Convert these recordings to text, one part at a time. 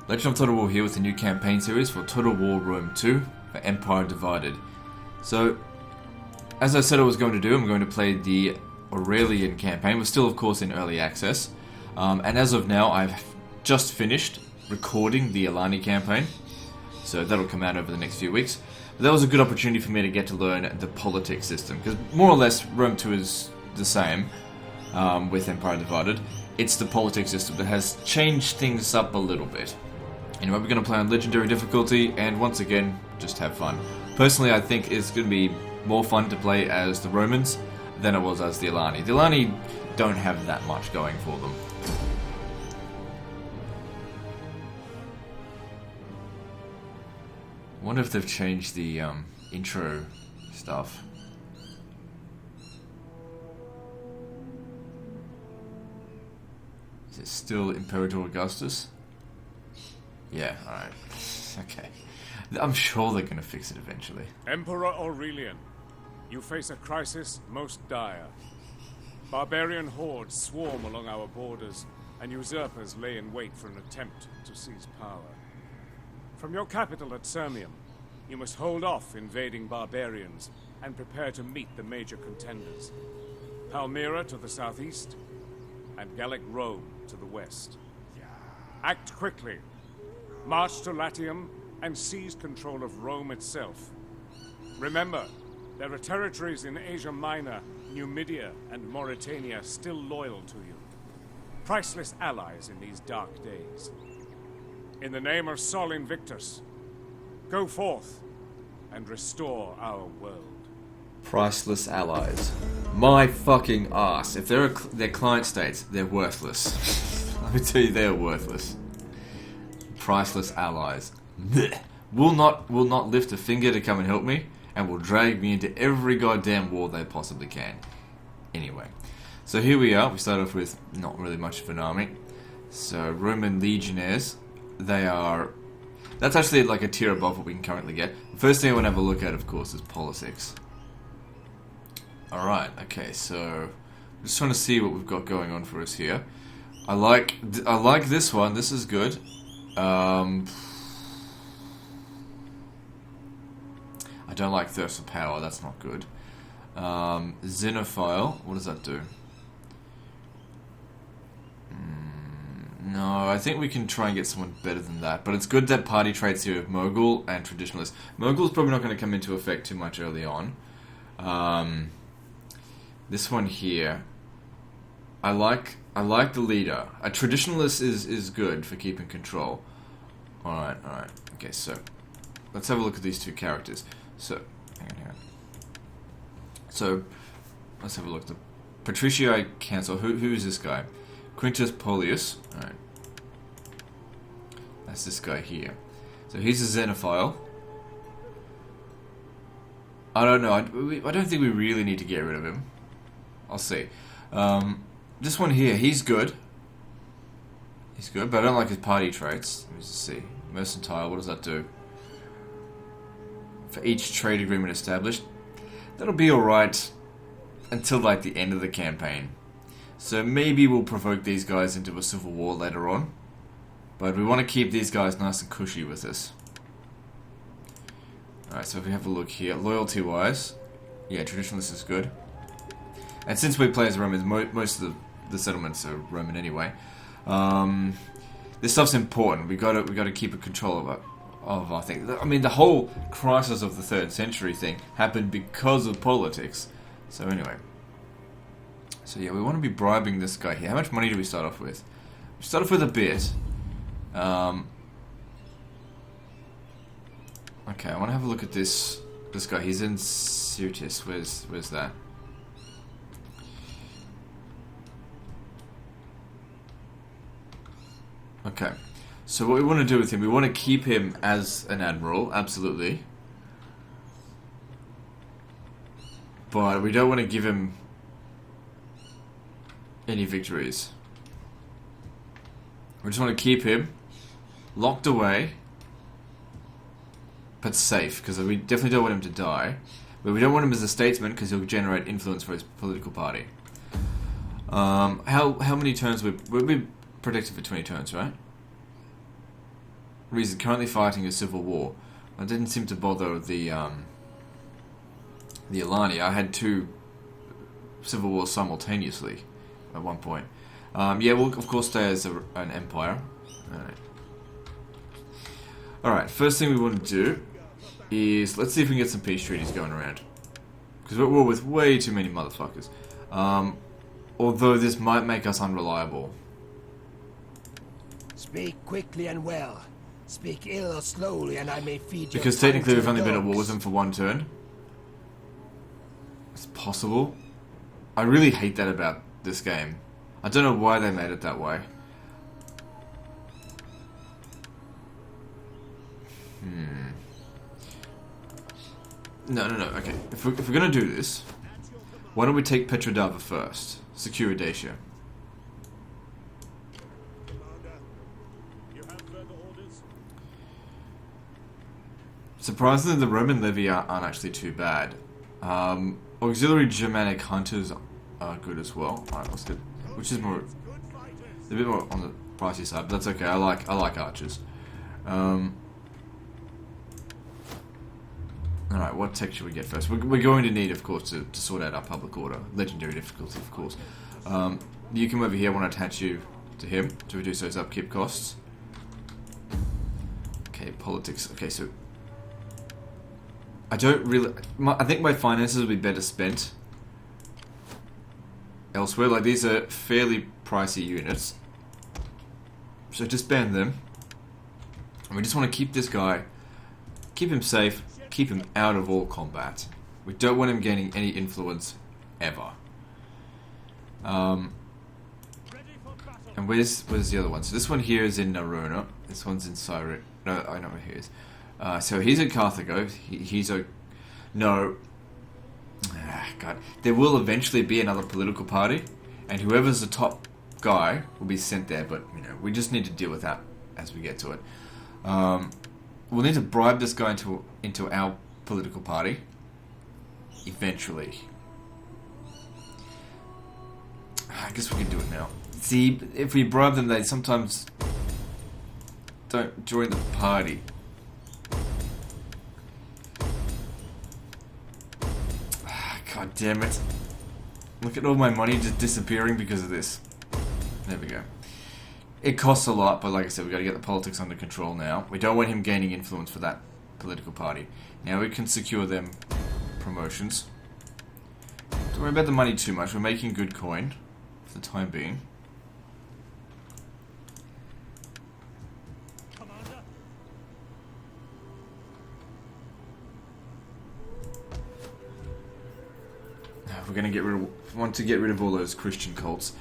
Legend of Total War here with a new campaign series for Total War Rome 2 for Empire Divided. So, as I said I was going to do, I'm going to play the Aurelian campaign. We're still, of course, in early access. And as of now, I've just finished recording the Alani campaign. So that'll come out over the next few weeks. But that was a good opportunity for me to get to learn the politics system. Because more or less, Rome 2 is the same with Empire Divided. It's the politics system that has changed things up a little bit. Anyway, we're going to play on Legendary difficulty, and once again, just have fun. Personally, I think it's going to be more fun to play as the Romans than it was as the Alani. The Alani don't have that much going for them. I wonder if they've changed the intro stuff. Is it still Imperator Augustus? Yeah, alright. Okay. I'm sure they're going to fix it eventually. Emperor Aurelian, you face a crisis most dire. Barbarian hordes swarm along our borders, and usurpers lay in wait for an attempt to seize power. From your capital at Sirmium, you must hold off invading barbarians and prepare to meet the major contenders. Palmyra to the southeast, and Gallic Rome to the west. Act quickly. March to Latium and seize control of Rome itself. Remember, there are territories in Asia Minor, Numidia, and Mauritania still loyal to you. Priceless allies in these dark days. In the name of Sol Invictus, go forth and restore our world. Priceless allies. My fucking ass. If they're client states, they're worthless. Let me tell you, they're worthless. Priceless allies. Blech. Will not lift a finger to come and help me, and will drag me into every goddamn war they possibly can. Anyway, so here we are. We start off with not really much of an army. So Roman legionnaires, that's actually like a tier above what we can currently get. The first thing I want to have a look at, of course, is politics. Alright, okay, so I'm just trying to see what we've got going on for us here. I like this one. This is good. I don't like Thirst for Power, that's not good. Xenophile, what does that do? No, I think we can try and get someone better than that. But it's good that party traits here of Mogul and Traditionalist. Mogul's probably not going to come into effect too much early on. This one here, I like the leader. A Traditionalist is good for keeping control. Alright. Okay, so let's have a look at these two characters. So, hang on. So, let's have a look. The Patrici Council. Who is this guy? Quintus Polius. Alright. That's this guy here. So he's a Xenophile. I don't know. I don't think we really need to get rid of him. I'll see. This one here, he's good. He's good, but I don't like his party traits. Let me just see. Mercantile, what does that do? For each trade agreement established. That'll be alright until like the end of the campaign. So maybe we'll provoke these guys into a civil war later on. But we want to keep these guys nice and cushy with us. Alright, so if we have a look here, loyalty wise, yeah, Traditionalist is good. And since we play as Romans, most of the settlements are Roman anyway. This stuff's important. We got to keep a control of our thing. I mean, the whole crisis of the 3rd century thing happened because of politics. So anyway, so yeah, we want to be bribing this guy here. How much money do we start off with? We start off with a bit. Okay, I want to have a look at this guy. He's in Syrtis. Where's that? Okay, so what we want to do with him, we want to keep him as an admiral, absolutely. But we don't want to give him any victories. We just want to keep him locked away, but safe, because we definitely don't want him to die. But we don't want him as a statesman, because he'll generate influence for his political party. How many turns we'll be protected for 20 turns, right? reason currently fighting a civil war. I didn't seem to bother the Alani. I had 2 civil wars simultaneously at one point. Yeah, we'll of course stay as an empire. Alright, first thing we want to do is let's see if we can get some peace treaties going around. Because we're at war with way too many motherfuckers. Although this might make us unreliable. Speak quickly and well. Speak ill or slowly and I may feed you. Because technically we've only been at war with them for 1 turn. It's possible. I really hate that about this game. I don't know why they made it that way. No, okay. If we're gonna do this, why don't we take Petrodava first? Secure Dacia. Surprisingly, the Roman levy aren't actually too bad. Auxiliary Germanic hunters are good as well. Alright, let's get, which is more, a bit more on the pricey side, but that's okay. I like archers. Alright, what tech should we get first? We're going to need, of course, to sort out our public order. Legendary difficulty, of course. You come over here, I want to attach you to him to reduce those upkeep costs. Okay, politics. Okay, so I don't really... I think my finances would be better spent elsewhere. Like, these are fairly pricey units. So disband them. And we just want to keep this guy, keep him safe, keep him out of all combat. We don't want him gaining any influence ever. And where's the other one? So this one here is in Narona. This one's in Syria. No, I know where he is. So he's in Carthago. He's a... No. God. There will eventually be another political party. And whoever's the top guy will be sent there. But, you know, we just need to deal with that as we get to it. We'll need to bribe this guy into our political party. Eventually. I guess we can do it now. See, if we bribe them, they sometimes don't join the party. God damn it. Look at all my money just disappearing because of this. There we go. It costs a lot, but like I said, we've got to get the politics under control now. We don't want him gaining influence for that political party. Now we can secure them promotions. Don't worry about the money too much. We're making good coin for the time being. We're gonna want to get rid of all those Christian cults.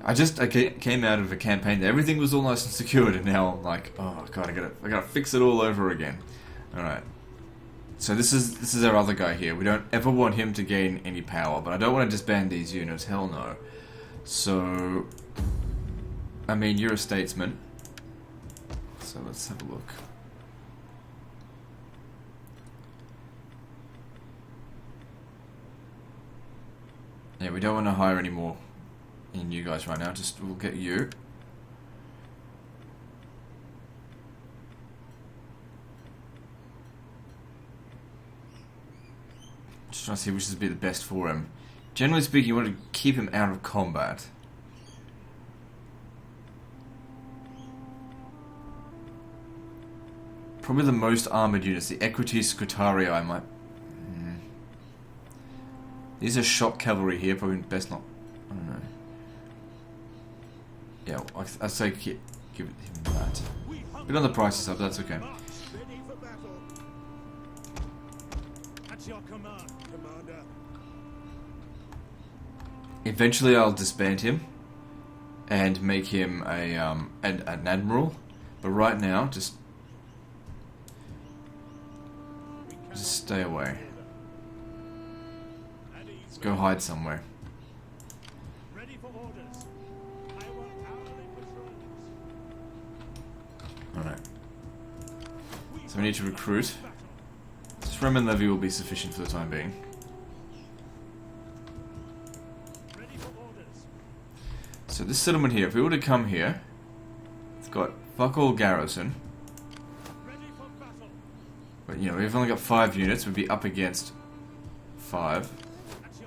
I came out of a campaign that everything was all nice and secured, and now I'm like, oh god, I gotta fix it all over again. All right. So this is our other guy here. We don't ever want him to gain any power, but I don't want to disband these units. Hell no. So, I mean, you're a statesman. So let's have a look. Yeah, we don't want to hire any more in you guys right now. Just, we'll get you. Just trying to see which would be the best for him. Generally speaking, you want to keep him out of combat. Probably the most armoured units, the Equites Scutarii, I might... These are shock cavalry here, probably best not... I don't know. Yeah, I'd say give him that. Bit on the pricey side, but that's okay. Eventually I'll disband him and make him an admiral, but right now just stay away. Let's go hide somewhere. Alright. So we need to recruit. This Roman levy will be sufficient for the time being. So this settlement here, if we were to come here, it's got fuck all garrison. But, you know, we've only got 5 units. We'd be up against 5.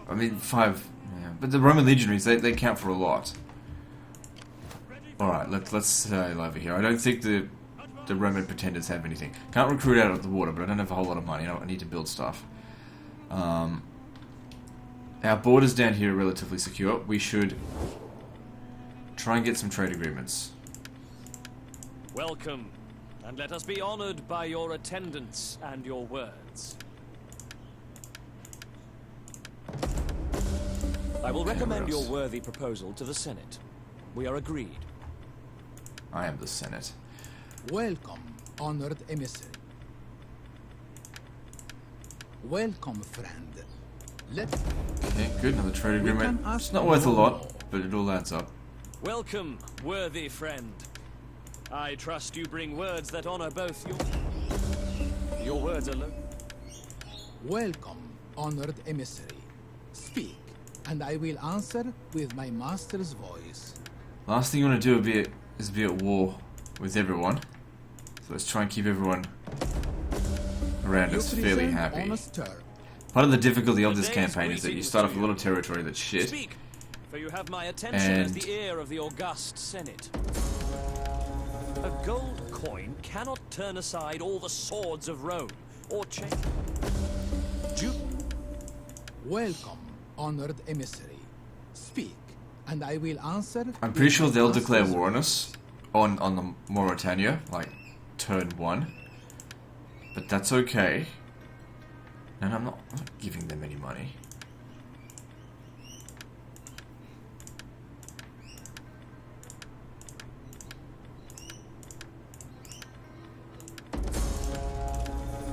I mean, 5... Yeah. But the Roman legionaries, they count for a lot. Alright, let's sail over here. I don't think the Roman pretenders have anything. Can't recruit out of the water, but I don't have a whole lot of money. I need to build stuff. Our borders down here are relatively secure. We should try and get some trade agreements. Welcome, and let us be honored by your attendance and your words. I will recommend your worthy proposal to the Senate. We are agreed. I am the Senate. Welcome, honored emissary. Welcome, friend. Okay, good. Another trade agreement. It's not worth a lot, but it all adds up. Welcome, worthy friend. I trust you bring words that honor both your words alone. Welcome, honored emissary. Speak, and I will answer with my master's voice. Last thing you want to do is be at war with everyone. So let's try and keep everyone around us fairly happy. Part of the difficulty of this campaign is that you start off a little territory that's shit. Speak, for you have my attention as the heir of the august Senate. A gold coin cannot turn aside all the swords of Rome, or change. Welcome, honored emissary. Speak, and I will answer. I'm pretty sure they'll declare war on us, on the Mauritania, like turn 1. But that's okay. And I'm not giving them any money.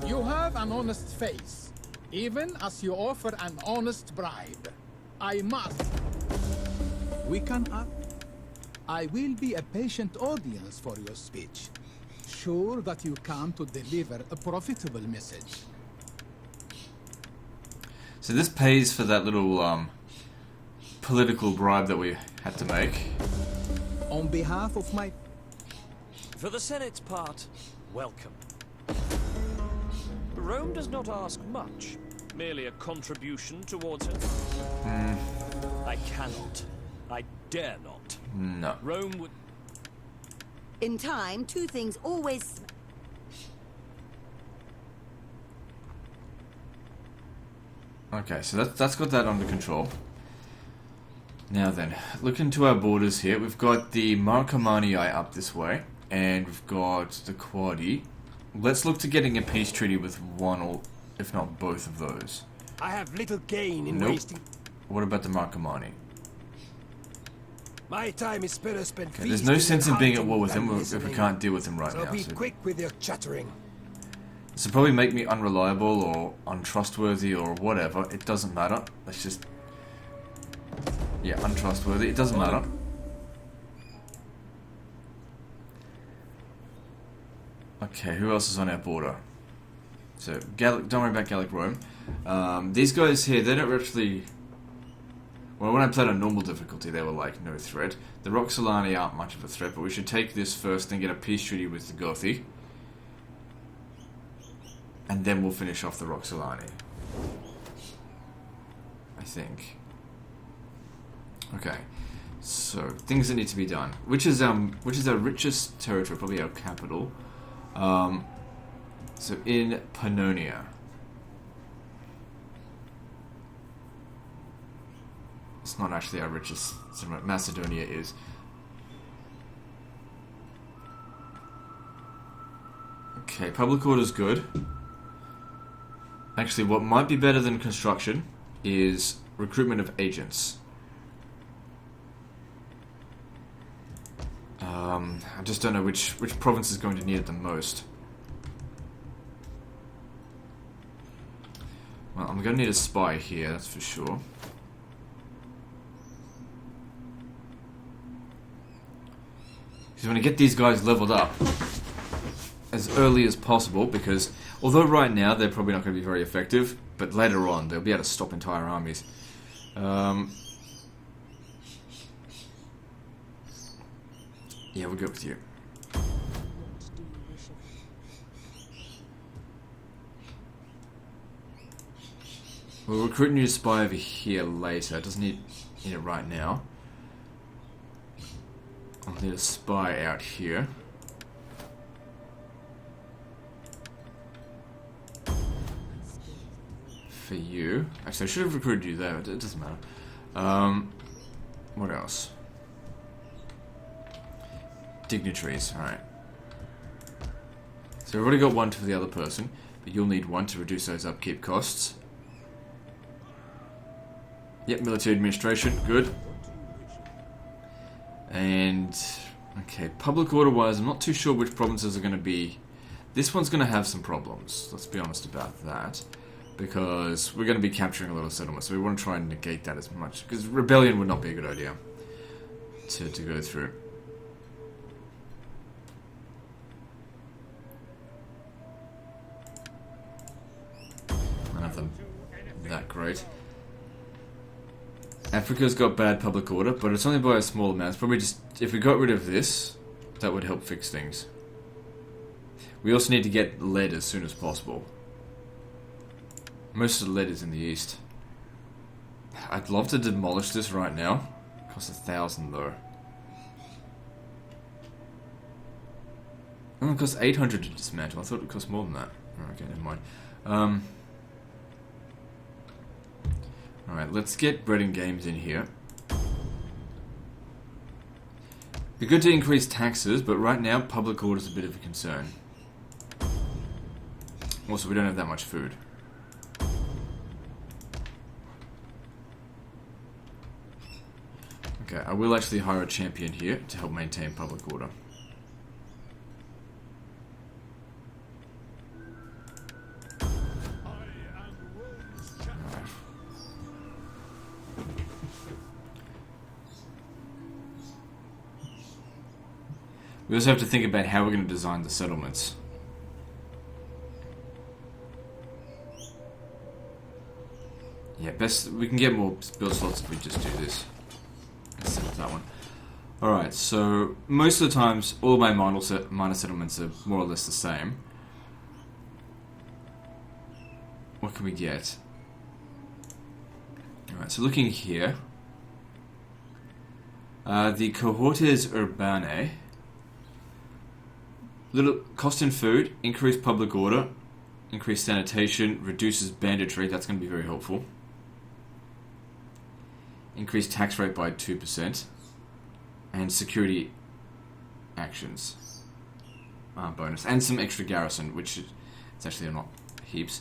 You have an honest face, even as you offer an honest bribe. I must. We can act. I will be a patient audience for your speech. Sure that you come to deliver a profitable message. So this pays for that little political bribe that we had to make. On behalf of my... For the Senate's part, welcome. Rome does not ask much, merely a contribution towards it. I cannot. I dare not. No. Rome would... In time, two things always... Okay, so that's got that under control. Now then, look into our borders here. We've got the Marcomanni up this way, and we've got the Quadi. Let's look to getting a peace treaty with one or, if not both of those. I have little gain in wasting... What about the Marcomanni? My time is better spent Okay, there's no sense in being at war with them if we can't deal with them right so now. Be quick with your chattering. This will probably make me unreliable or untrustworthy or whatever. It doesn't matter. Let's just... Yeah, untrustworthy. It doesn't matter. Okay, who else is on our border? So, Gallic, don't worry about Gallic Rome. These guys here, they're not actually... Well, when I played on normal difficulty, they were like, no threat. The Roxolani aren't much of a threat, but we should take this first and get a peace treaty with the Gothi. And then we'll finish off the Roxolani. I think. Okay. So, things that need to be done. Which is our richest territory, probably our capital. So in Pannonia. It's not actually our richest. Macedonia is. Okay, public order's good. Actually, what might be better than construction is recruitment of agents. I just don't know which province is going to need it the most. Well, I'm going to need a spy here, that's for sure. Because I want to get these guys leveled up as early as possible, because although right now they're probably not going to be very effective, but later on they'll be able to stop entire armies. Yeah, we'll go with you. We'll recruit a new spy over here later. It doesn't need it right now. I'll need a spy out here. For you. Actually, I should have recruited you there, but it doesn't matter. What else? Dignitaries, alright. So we've already got one for the other person, but you'll need one to reduce those upkeep costs. Yep, military administration, good. And, okay, public order-wise, I'm not too sure which provinces are going to be... This one's going to have some problems, let's be honest about that. Because we're going to be capturing a lot of settlements, so we want to try and negate that as much. Because rebellion would not be a good idea to go through. None of them that great. Africa's got bad public order, but it's only by a small amount. It's probably just, if we got rid of this, that would help fix things. We also need to get lead as soon as possible. Most of the lead is in the east. I'd love to demolish this right now. It costs 1,000 though. Oh, it costs 800 to dismantle. I thought it cost more than that. Oh, okay, never mind. Alright, let's get bread and games in here. Be good to increase taxes, but right now public order is a bit of a concern. Also, we don't have that much food. Okay, I will actually hire a champion here to help maintain public order. We also have to think about how we're going to design the settlements. Yeah, best we can get more build slots if we just do this instead of that one. Alright, so most of the times all of my minor settlements are more or less the same. What can we get? Alright, so looking here, the Cohortes Urbanae. Little cost in food, increased public order, increased sanitation, reduces banditry, that's going to be very helpful. Increased tax rate by 2%. And security actions. Bonus. And some extra garrison, which it's actually not heaps.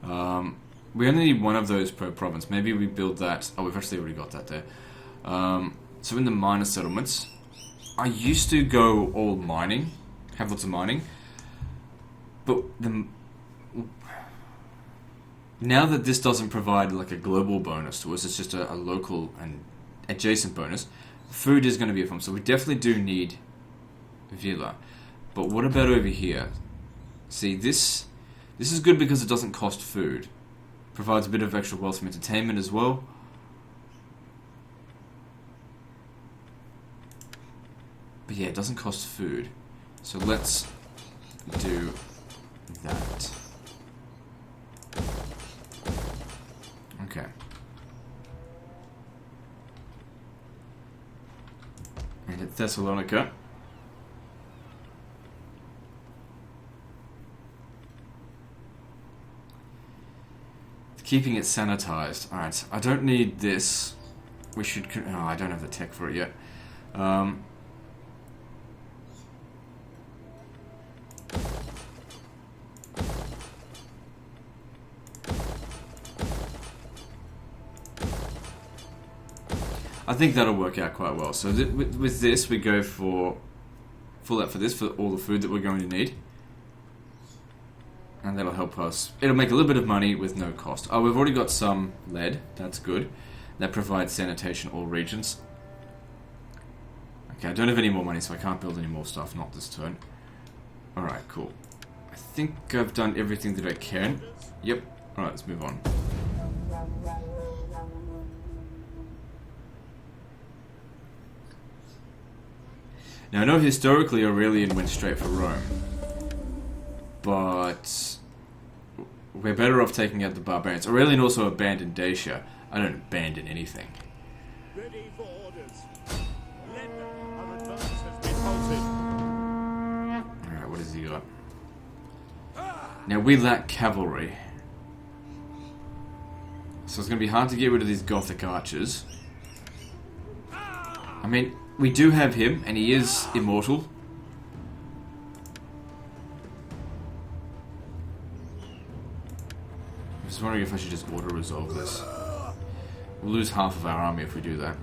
We only need one of those per province. Maybe we build that. Oh, we've actually already got that there. So in the minor settlements, I used to go all mining. Have lots of mining, but now that this doesn't provide like a global bonus to us, it's just a local and adjacent bonus. Food is going to be a problem, so we definitely do need Villa. But what about over here? See, this is good because it doesn't cost food. Provides a bit of extra wealth from entertainment as well. But yeah, it doesn't cost food. So let's do that. Okay. And at Thessalonica. Keeping it sanitized. Alright, I don't need this. We should... Oh, I don't have the tech for it yet. I think that'll work out quite well. So with this, we go for full out for this, for all the food that we're going to need. And that'll help us. It'll make a little bit of money with no cost. Oh, we've already got some lead. That's good. That provides sanitation all regions. Okay, I don't have any more money, so I can't build any more stuff. Not this turn. Alright, cool. I think I've done everything that I can. Yep. Alright, let's move on. Now, I know historically Aurelian went straight for Rome, but we're better off taking out the barbarians. Aurelian also abandoned Dacia. I don't abandon anything. Ready for orders. Our advance has been halted. Alright, what has he got? Now, we lack cavalry. So it's going to be hard to get rid of these Gothic archers. I mean, we do have him, and he is immortal. I'm just wondering if I should just auto-resolve this. We'll lose half of our army if we do that.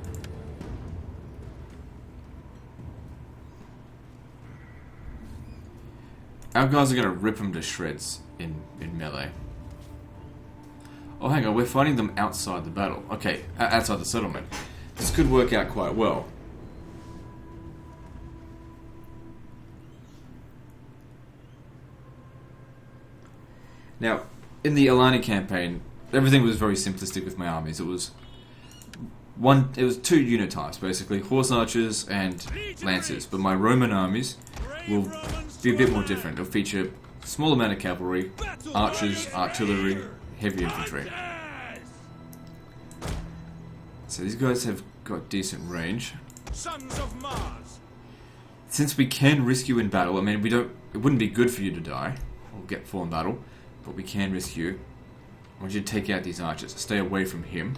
Our guys are going to rip them to shreds in melee. Oh, hang on, we're fighting them outside the battle. Okay, outside the settlement. This could work out quite well. Now, in the Alani campaign, everything was very simplistic with my armies. It was two unit types, basically, horse archers and lancers. But my Roman armies will be a bit more different. They'll feature a small amount of cavalry, archers, artillery, heavy infantry. So these guys have got decent range. Sons of Mars. Since we can risk you in battle, I mean, it wouldn't be good for you to die or get fall in battle, but we can risk you. I want you to take out these archers. Stay away from him.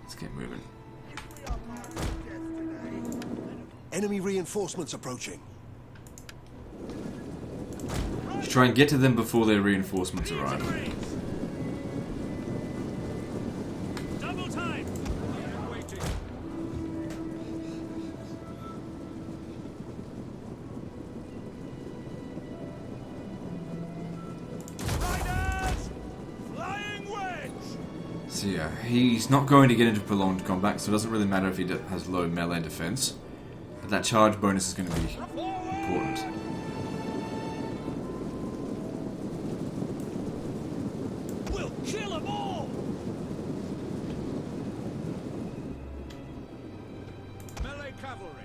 Let's get moving. Enemy reinforcements approaching. Just try and get to them before their reinforcements arrive. Double time. Waiting. Riders! Flying wedge! So yeah, he's not going to get into prolonged combat, so it doesn't really matter if he has low melee defense. But that charge bonus is going to be important. We'll kill them all! Melee cavalry.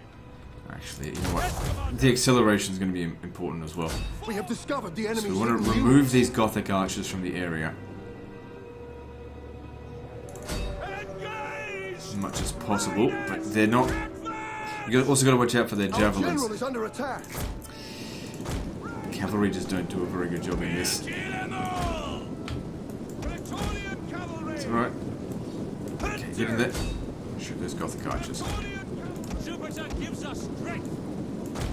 Actually, you know what? The acceleration is going to be important as well. We have discovered the enemy. So we want to remove these Gothic archers from the area as much as possible, but they're not. You also got to watch out for their javelins. General is under attack. Cavalry just don't do a very good job in this. It's alright. Okay, get in there. Shoot those Gothic archers. Jupiter gives us strength.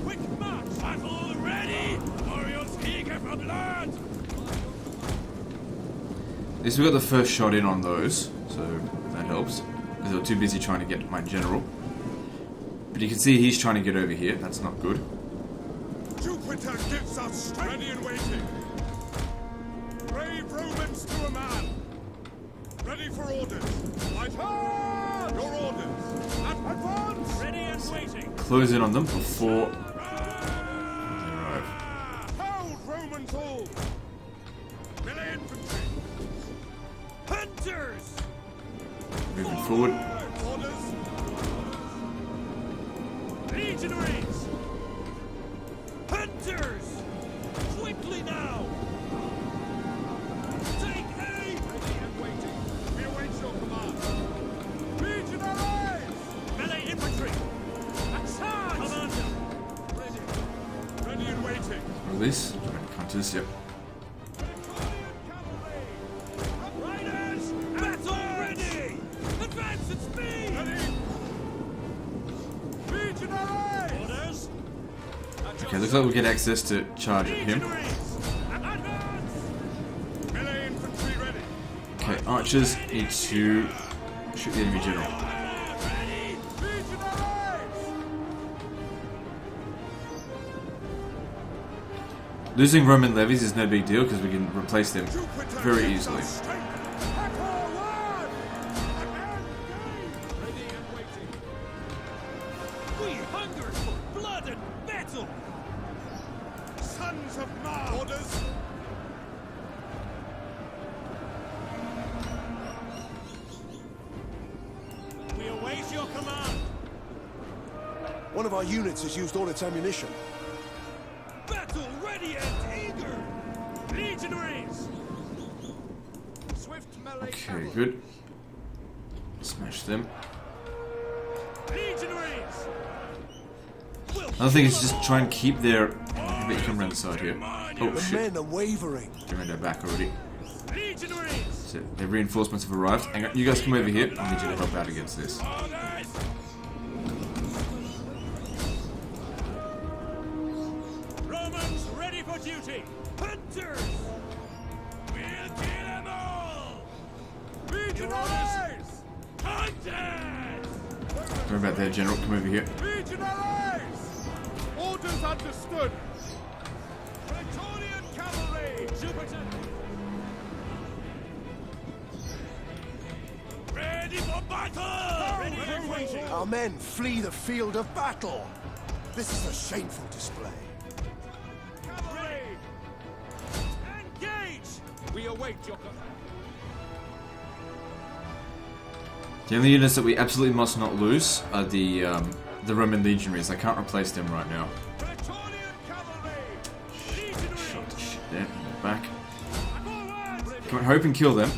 Quick march! Battle ready! Warriors eager for blood! At least we got the first shot in on those, so that helps. Because they were too busy trying to get my general. But you can see he's trying to get over here. That's not good. Jupiter gives us strength. Ready and waiting. Brave Romans to a man. Ready for orders. Fight hard! Your orders. Advance! Ready and waiting. Close in on them before they arrive. Hold Romans all. Melee infantry. Hunters! Moving forward. Orders. Legionaries! Hunters! Quickly now! Take aim! Ready and waiting. We await your command. Legionaries! Melee infantry! Attack! Commander! Ready. Ready and waiting. Release. Hunters, yep. Riders! Battle ready! Advance at speed! Ready! Legionaries! Orders! Okay, looks like we get access to charge at him. Melee infantry ready. Okay, archers need to shoot the enemy general. Ready! Legionaries! Losing Roman levies is no big deal because we can replace them very easily. We hunger for blood and battle! Sons of Mars! Orders! We await your command! One of our units has used all its ammunition. Ready and eager. Legionaries. Swift melee. Okay, good. Smash them. Legionaries. Another thing is just try and keep their... I bet you come around the side here. Oh The shit. men are wavering. They're in their back already. Legionaries. So their reinforcements have arrived. Hang on, you guys come over here. I need you to help out against this. Romans ready for duty. Hunters. We'll kill them all. Legionaries. Hunters. Sorry about that, General. Come over here. Legionaries! Orders understood. Praetorian cavalry. Jupiter. Ready for battle. Ready and waiting. Our men flee the field of battle. This is a shameful display. Cavalry. Engage. We await your command. The only units that we absolutely must not lose are the Roman legionaries. I can't replace them right now. Praetorian cavalry. Legionaries. Shot the shit there. In the back. Come on, hope and kill them.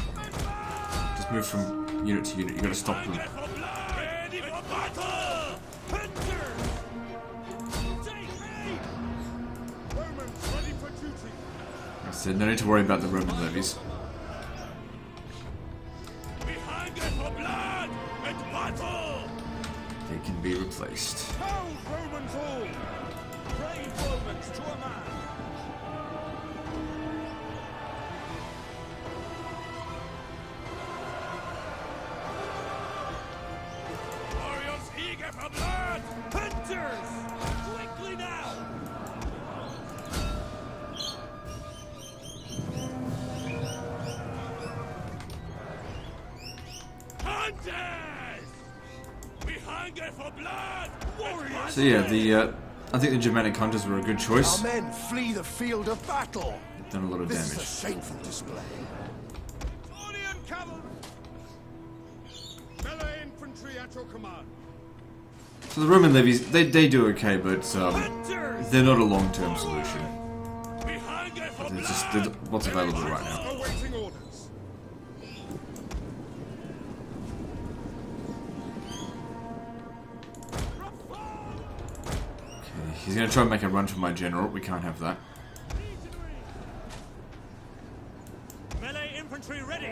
Just move from unit to unit. You gotta stop them. Ready for battle. Hunters. Take aim. Romans ready for duty. I said no need to worry about the Roman levies. We hunger for blood and battle. They can be replaced. Pound Romans all. Brave Romans to a man. Warriors eager for blood. Hunters. Quickly now. Hunters! We hunger for blood! Warriors! So yeah, I think the Germanic hunters were a good Our choice. men flee the field of battle. They've done a lot of This is damage. a shameful display. Praetorian cavalry! Melee infantry at your command. So the Roman levies, they do okay, but Hunters! they're not a long-term solution. We hunger for They're blood! just they're what's available right now. Awaiting orders. Okay, he's gonna try and make a run for my general. We can't have that. Melee infantry ready!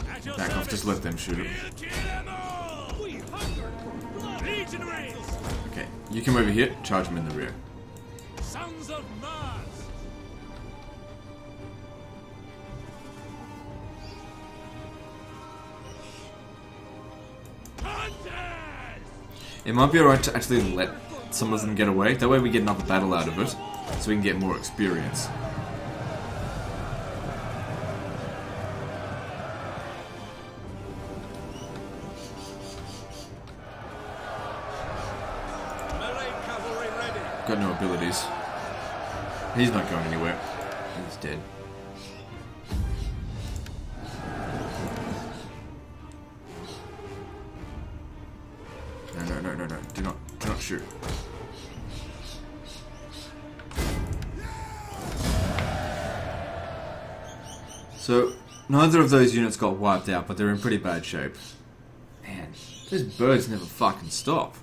At your Back off, service. just let them shoot him. We'll kill them all! We hunger for blood! Legionaries! Okay, you come over here, charge him in the rear. Sons of Mars! Hunters! It might be alright to actually let some of them get away. That way we get another battle out of it, so we can get more experience. Melee cavalry ready! Got no abilities. He's not going anywhere. He's dead. No. Do not shoot. So, neither of those units got wiped out, but they're in pretty bad shape. Man, those birds never fucking stop.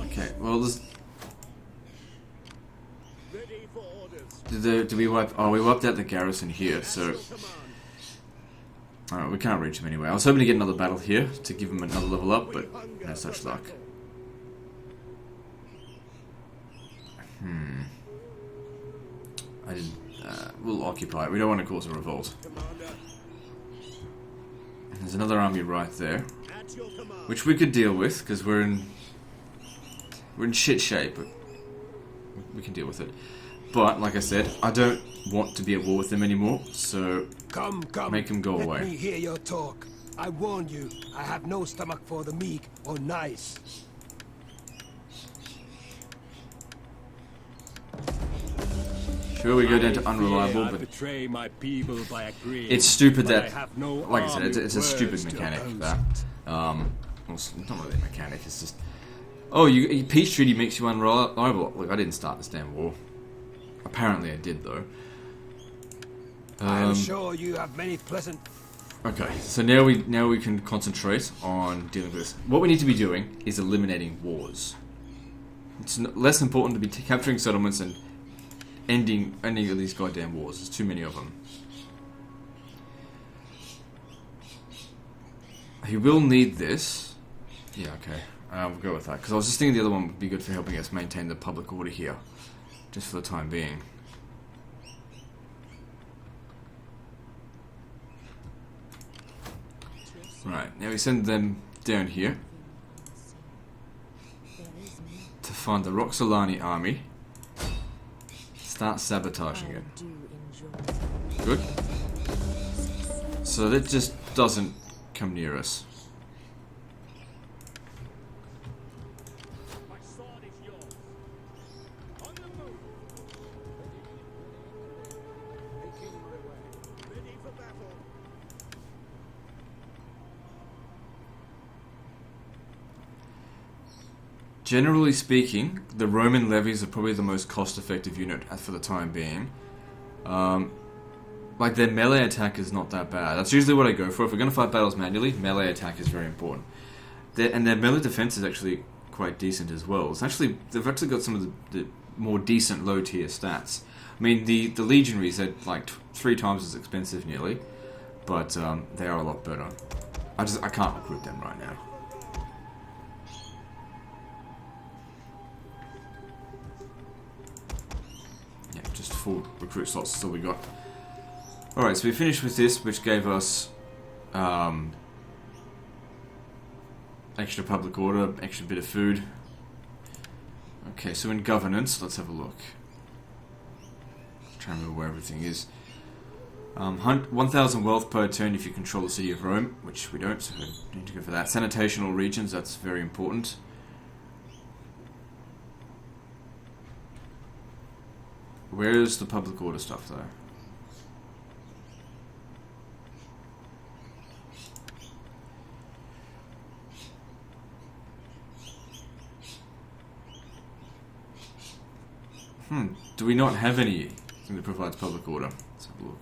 Okay, well, there's... Ready for orders. Did we wipe... Oh, we wiped out the garrison here, so... Alright, we can't reach him anyway. I was hoping to get another battle here to give him another level up, but no such luck. I didn't... we'll occupy it. We don't want to cause a revolt. There's another army right there, At your command. which we could deal with, because we're in shit shape, but we can deal with it. But, like I said, I don't want to be at war with them anymore, so Come. make them go Let away. me hear your talk. I warn you, I have no stomach for the meek or nice. Sure, we go down to unreliable, but betray my people by agreeing, it's stupid but I that, have no like I said, army it's a stupid words to mechanic. oppose That, it. well, it's not really a mechanic. It's just, oh, peace treaty makes you unreliable. Look, I didn't start this damn war. Apparently, I did though. I'm sure you have many pleasant... Okay, so now we can concentrate on dealing with this. What we need to be doing is eliminating wars. It's less important to be capturing settlements and ending any of these goddamn wars. There's too many of them. He will need this. Yeah, okay. We'll go with that. Because I was just thinking the other one would be good for helping us maintain the public order here. Just for the time being. Right, now we send them down here to find the Roxolani army. Start sabotaging it. Good. So that just doesn't come near us. Generally speaking, the Roman levies are probably the most cost-effective unit for the time being. Like, their melee attack is not that bad. That's usually what I go for. If we're going to fight battles manually, melee attack is very important. And their melee defense is actually quite decent as well. They've actually got some of the more decent low-tier stats. I mean, the legionaries are like 3 times as expensive nearly, but they are a lot better. I can't recruit them right now. Yeah, just 4 recruit slots is all we got. Alright, so we finished with this, which gave us extra public order, extra bit of food. Okay, so in governance, let's have a look. Trying to remember where everything is. 1,000 wealth per turn if you control the city of Rome, which we don't, so we need to go for that. Sanitational regions, that's very important. Where's the public order stuff, though? Do we not have anything that provides public order? Let's have a look.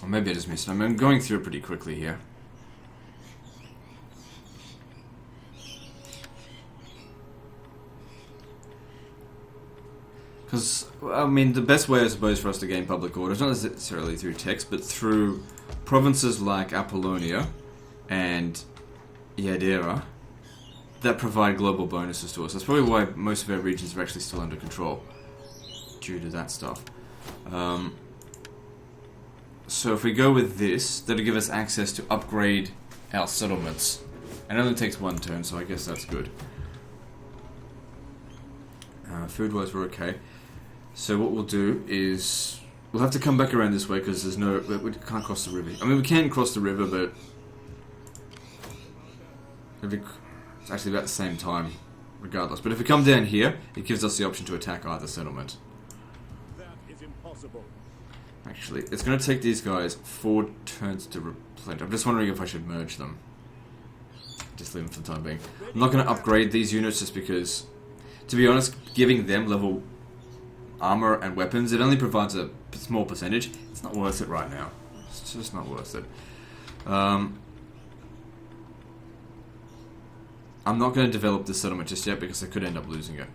Or maybe I just missed it. I'm going through it pretty quickly here. Because, I mean, the best way, I suppose, for us to gain public order is not necessarily through text, but through provinces like Apollonia and Iadera that provide global bonuses to us. That's probably why most of our regions are actually still under control, due to that stuff. So if we go with this, that'll give us access to upgrade our settlements. And it only takes 1 turn, so I guess that's good. Food-wise, we're okay. So what we'll do is we'll have to come back around this way because there's no, we can't cross the river. I mean, we can cross the river, but it's actually about the same time, regardless. But if we come down here, it gives us the option to attack either settlement. That is impossible. Actually, it's going to take these guys 4 turns to replenish. I'm just wondering if I should merge them. Just leave them for the time being. I'm not going to upgrade these units just because, to be honest, giving them level armor and weapons, it only provides a small percentage. It's not worth it right now. It's just not worth it. I'm not going to develop this settlement just yet because I could end up losing it.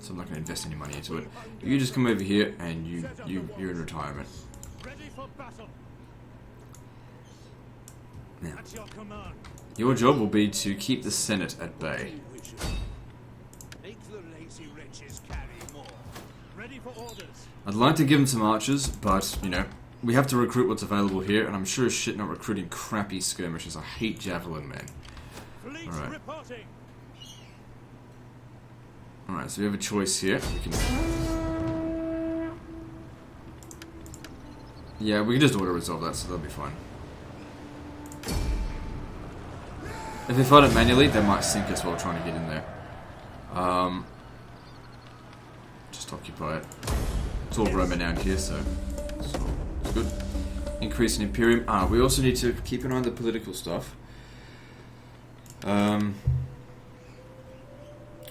So I'm not going to invest any money into it. You just come over here and you're in retirement. Ready for battle. Now, At your command. your job will be to keep the Senate at bay. Make the lazy wretches carry more. Ready for orders. I'd like to give them some archers, but, you know, we have to recruit what's available here, and I'm sure as shit not recruiting crappy skirmishers. I hate javelin men. Fleet Alright. reporting. Alright, so we have a choice here. Yeah, we can just auto-resolve that, so that'll be fine. If they fight it manually, they might sink us while trying to get in there. Just occupy it. It's all Roman out here, so it's good. Increase in Imperium. We also need to keep an eye on the political stuff. We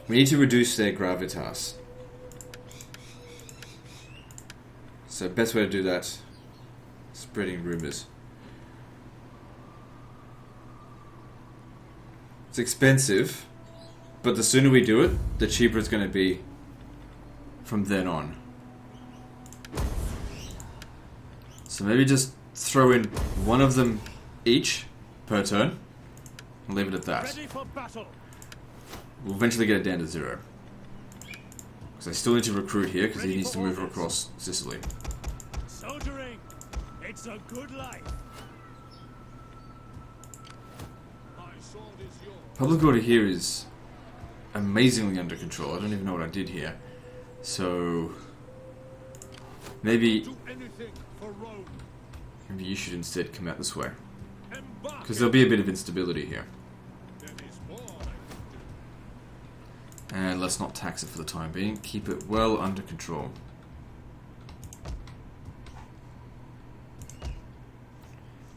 need to reduce their gravitas. So best way to do that, spreading rumors. It's expensive, but the sooner we do it, the cheaper it's going to be from then on. So maybe just throw in one of them each per turn and leave it at that. Ready for battle. We'll eventually get it down to 0. Because I still need to recruit here because he needs to move across Sicily. Soldiering. It's a good life. My sword is yours. Public order here is amazingly under control. I don't even know what I did here. So maybe Do anything for Rome. you should instead come out this way. Embark. Because there'll be a bit of instability here. There is more I can do. And let's not tax it for the time being. Keep it well under control.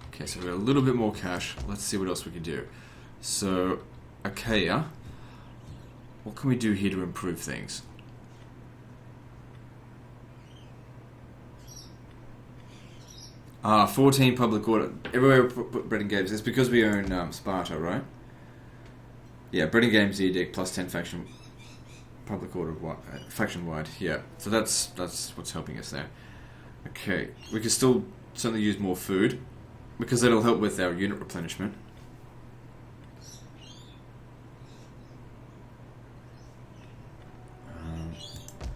Okay, so we've got a little bit more cash. Let's see what else we can do. So, Achaia. What can we do here to improve things? Ah, 14 public order. Everywhere we put Bread and Games. It's because we own Sparta, right? Yeah, Bread and Games edict plus 10 faction public order faction wide. Yeah, so that's what's helping us there. Okay, we can still certainly use more food because that'll help with our unit replenishment.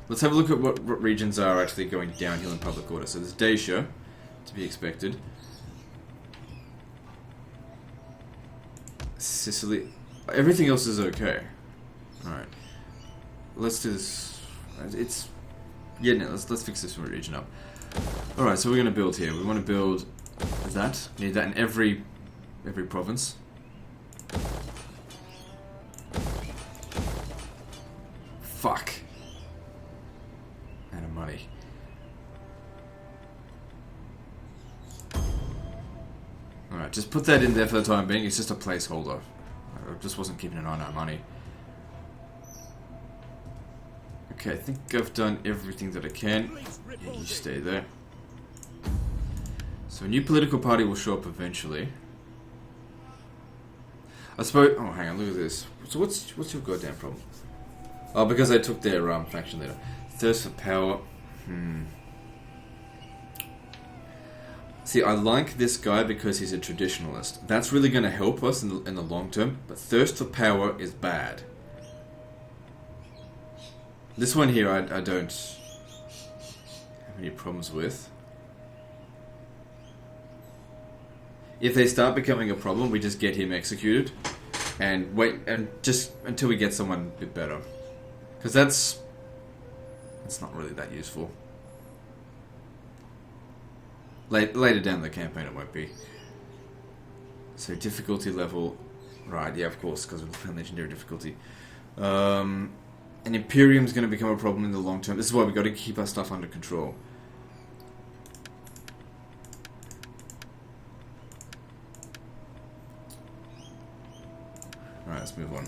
Let's have a look at what regions are actually going downhill in public order. So there's Dacia, to be expected. Sicily. Everything else is okay. Alright. Let's do this. It's... Yeah, no, let's fix this region up. Alright, so we're going to build here. We want to build that. Need that in every province. Fuck. Out of money. Alright, just put that in there for the time being. It's just a placeholder. I just wasn't keeping an eye on our money. Okay, I think I've done everything that I can. Yeah, you stay there. So a new political party will show up eventually. I suppose... Oh, hang on, look at this. So what's your goddamn problem? Oh, because I took their faction leader. Thirst for power. See, I like this guy because he's a traditionalist. That's really going to help us in the long term, but thirst for power is bad. This one here I don't have any problems with. If they start becoming a problem, we just get him executed and wait and just until we get someone a bit better. Because that's not really that useful. Later down the campaign it won't be. So difficulty level, right? Yeah, of course, because of the legendary difficulty. And Imperium's going to become a problem in the long term. This is why we got to keep our stuff under control. All right, let's move on.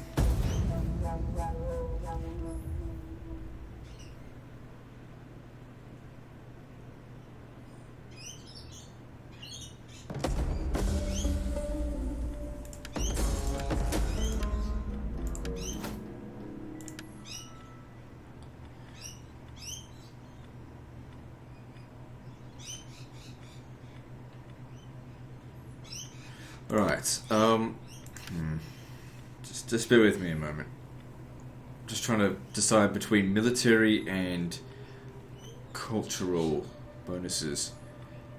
Alright, just bear with me a moment. Just trying to decide between military and cultural bonuses.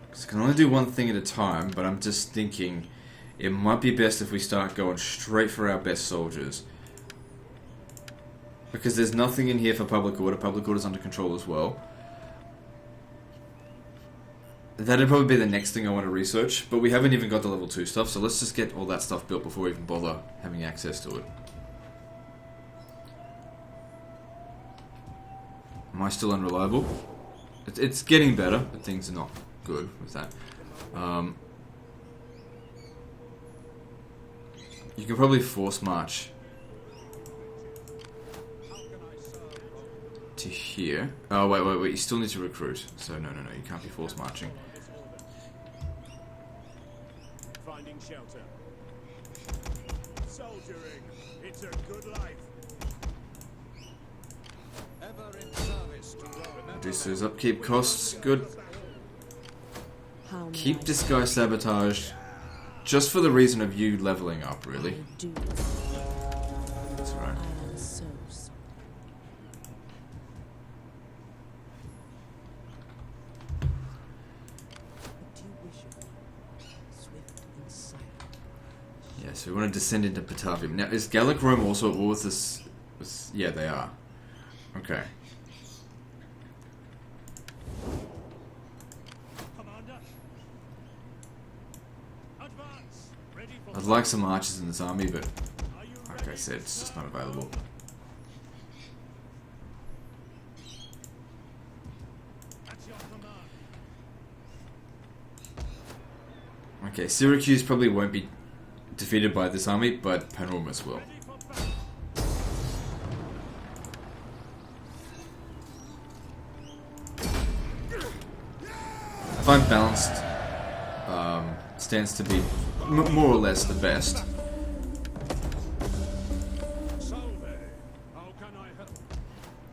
Because I can only do one thing at a time, but I'm just thinking it might be best if we start going straight for our best soldiers. Because there's nothing in here for public order. Public order's under control as well. that'd probably be the next thing I want to research, but we haven't even got the level 2 stuff, so let's just get all that stuff built before we even bother having access to it. Am I still unreliable? It's getting better, but things are not good with that. You can probably force march to here. Oh, wait, you still need to recruit. So, no, you can't be force marching. Finding shelter. Soldiering. It's a good life. Ever in service to Rome. Reduces upkeep costs. Good. How may Keep I this guy sabotaged. Just for the reason of you leveling up, really. do? That's right. I am so sorry. What do you wish of me? Swift and silent. Yeah, so we want to descend into Batavium. Now, is Gallic Rome also at war with this? Yeah, they are. Okay. Commander. Advance. Ready for I'd like some archers in this army, but Are you like I ready? said, it's just not available. At your command. Okay, Syracuse probably won't be defeated by this army, but Panormus will. Ready for battle. I find balanced stands to be more or less the best. Salve. How can I help?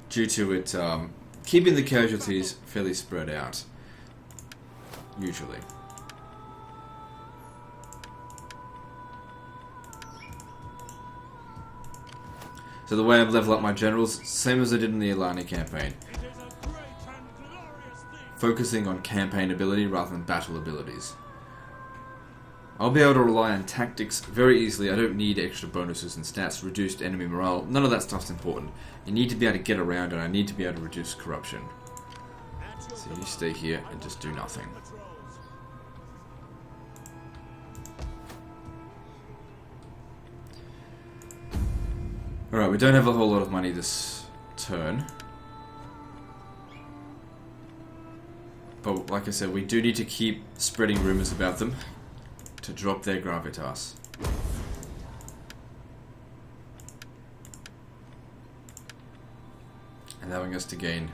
Due to it keeping the casualties fairly spread out, usually. So the way I level up my generals, same as I did in the Alani campaign, It is a great and glorious thing. focusing on campaign ability rather than battle abilities. I'll be able to rely on tactics very easily. I don't need extra bonuses and stats, reduced enemy morale. None of that stuff's important. You need to be able to get around, and I need to be able to reduce corruption. At your So you stay here and just do nothing. patrols. Alright, we don't have a whole lot of money this turn. But like I said, we do need to keep spreading rumors about them to drop their gravitas. Allowing us to gain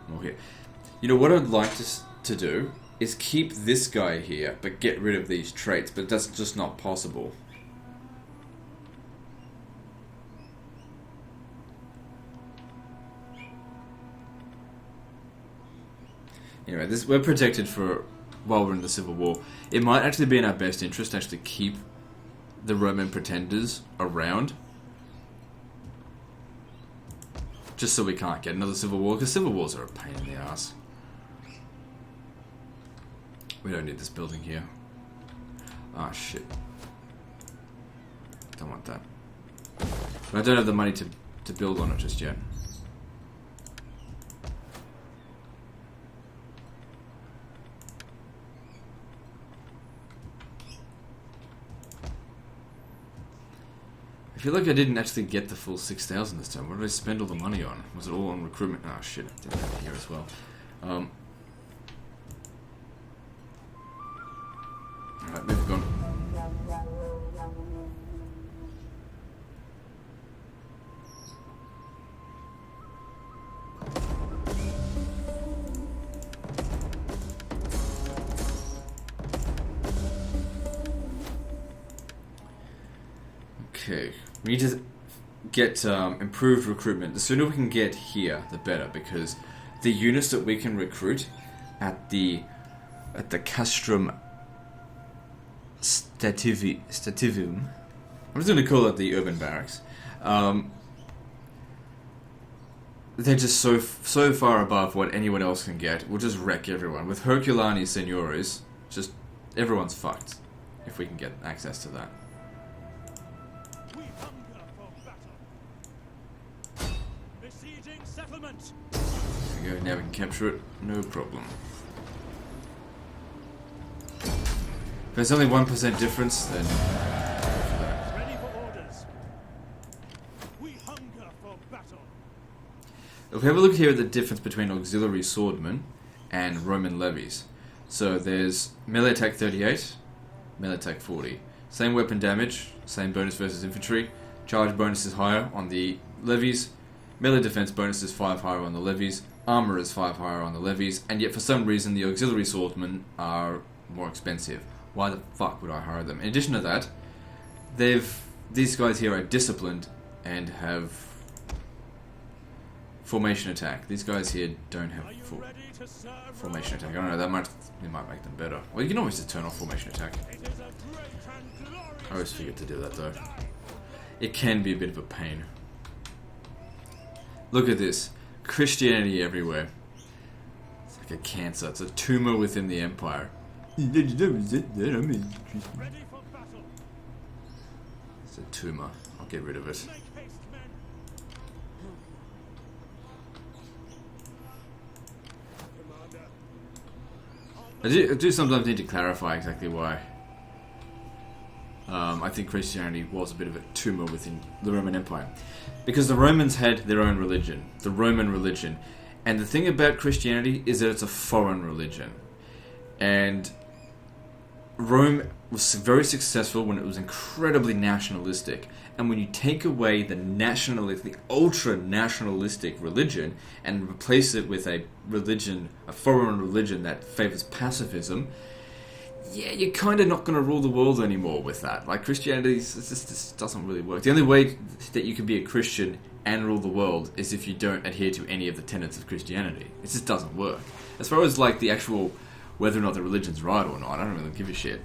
more here. You know what I'd like to do is keep this guy here, but get rid of these traits, but that's just not possible. Anyway, we're protected for while we're in the Civil War. It might actually be in our best interest to actually keep the Roman pretenders around. Just so we can't get another Civil War, because Civil Wars are a pain in the ass. We don't need this building here. Ah, shit. Don't want that. But I don't have the money to build on it just yet. I feel like I didn't actually get the full 6,000 this time. What did I spend all the money on? Was it all on recruitment? Oh shit, I did that here as well. Alright, moving on. Okay, we need to get improved recruitment. The sooner we can get here, the better, because the units that we can recruit at the Castrum Stativum, I'm just going to call it the urban barracks. They're just so far above what anyone else can get. We'll just wreck everyone. With Herculani Seniores, just everyone's fucked if we can get access to that. We hunger for battle. Besieging settlement. There we go, now we can capture it, no problem. If there's only 1% difference, then Ready for orders. We hunger for battle. if we have a look here at the difference between Auxilary Swordsmen and Roman Levies. So there's melee attack 38, melee attack 40. Same weapon damage, same bonus versus infantry. Charge bonus is higher on the Levies. Melee defense bonus is 5 higher on the Levies. Armor is 5 higher on the Levies. And yet for some reason the Auxiliary Swordsmen are more expensive. Why the fuck would I hire them? In addition to that, these guys here are disciplined and have formation attack. These guys here don't have formation attack. I don't know, that might make them better. Well, you can always just turn off formation attack. I always forget to do that though. It can be a bit of a pain. Look at this. Christianity everywhere. It's like a cancer. It's a tumor within the empire. It's a tumor. I'll get rid of it. I do sometimes need to clarify exactly why. I think Christianity was a bit of a tumor within the Roman Empire. Because the Romans had their own religion, the Roman religion. And the thing about Christianity is that it's a foreign religion. And Rome was very successful when it was incredibly nationalistic. And when you take away the nationalistic, the ultra-nationalistic religion and replace it with a religion, a foreign religion that favors pacifism, yeah, you're kind of not going to rule the world anymore with that. Like, Christianity just doesn't really work. The only way that you can be a Christian and rule the world is if you don't adhere to any of the tenets of Christianity. It just doesn't work. As far as, like, the actual whether or not the religion's right or not, I don't really give a shit.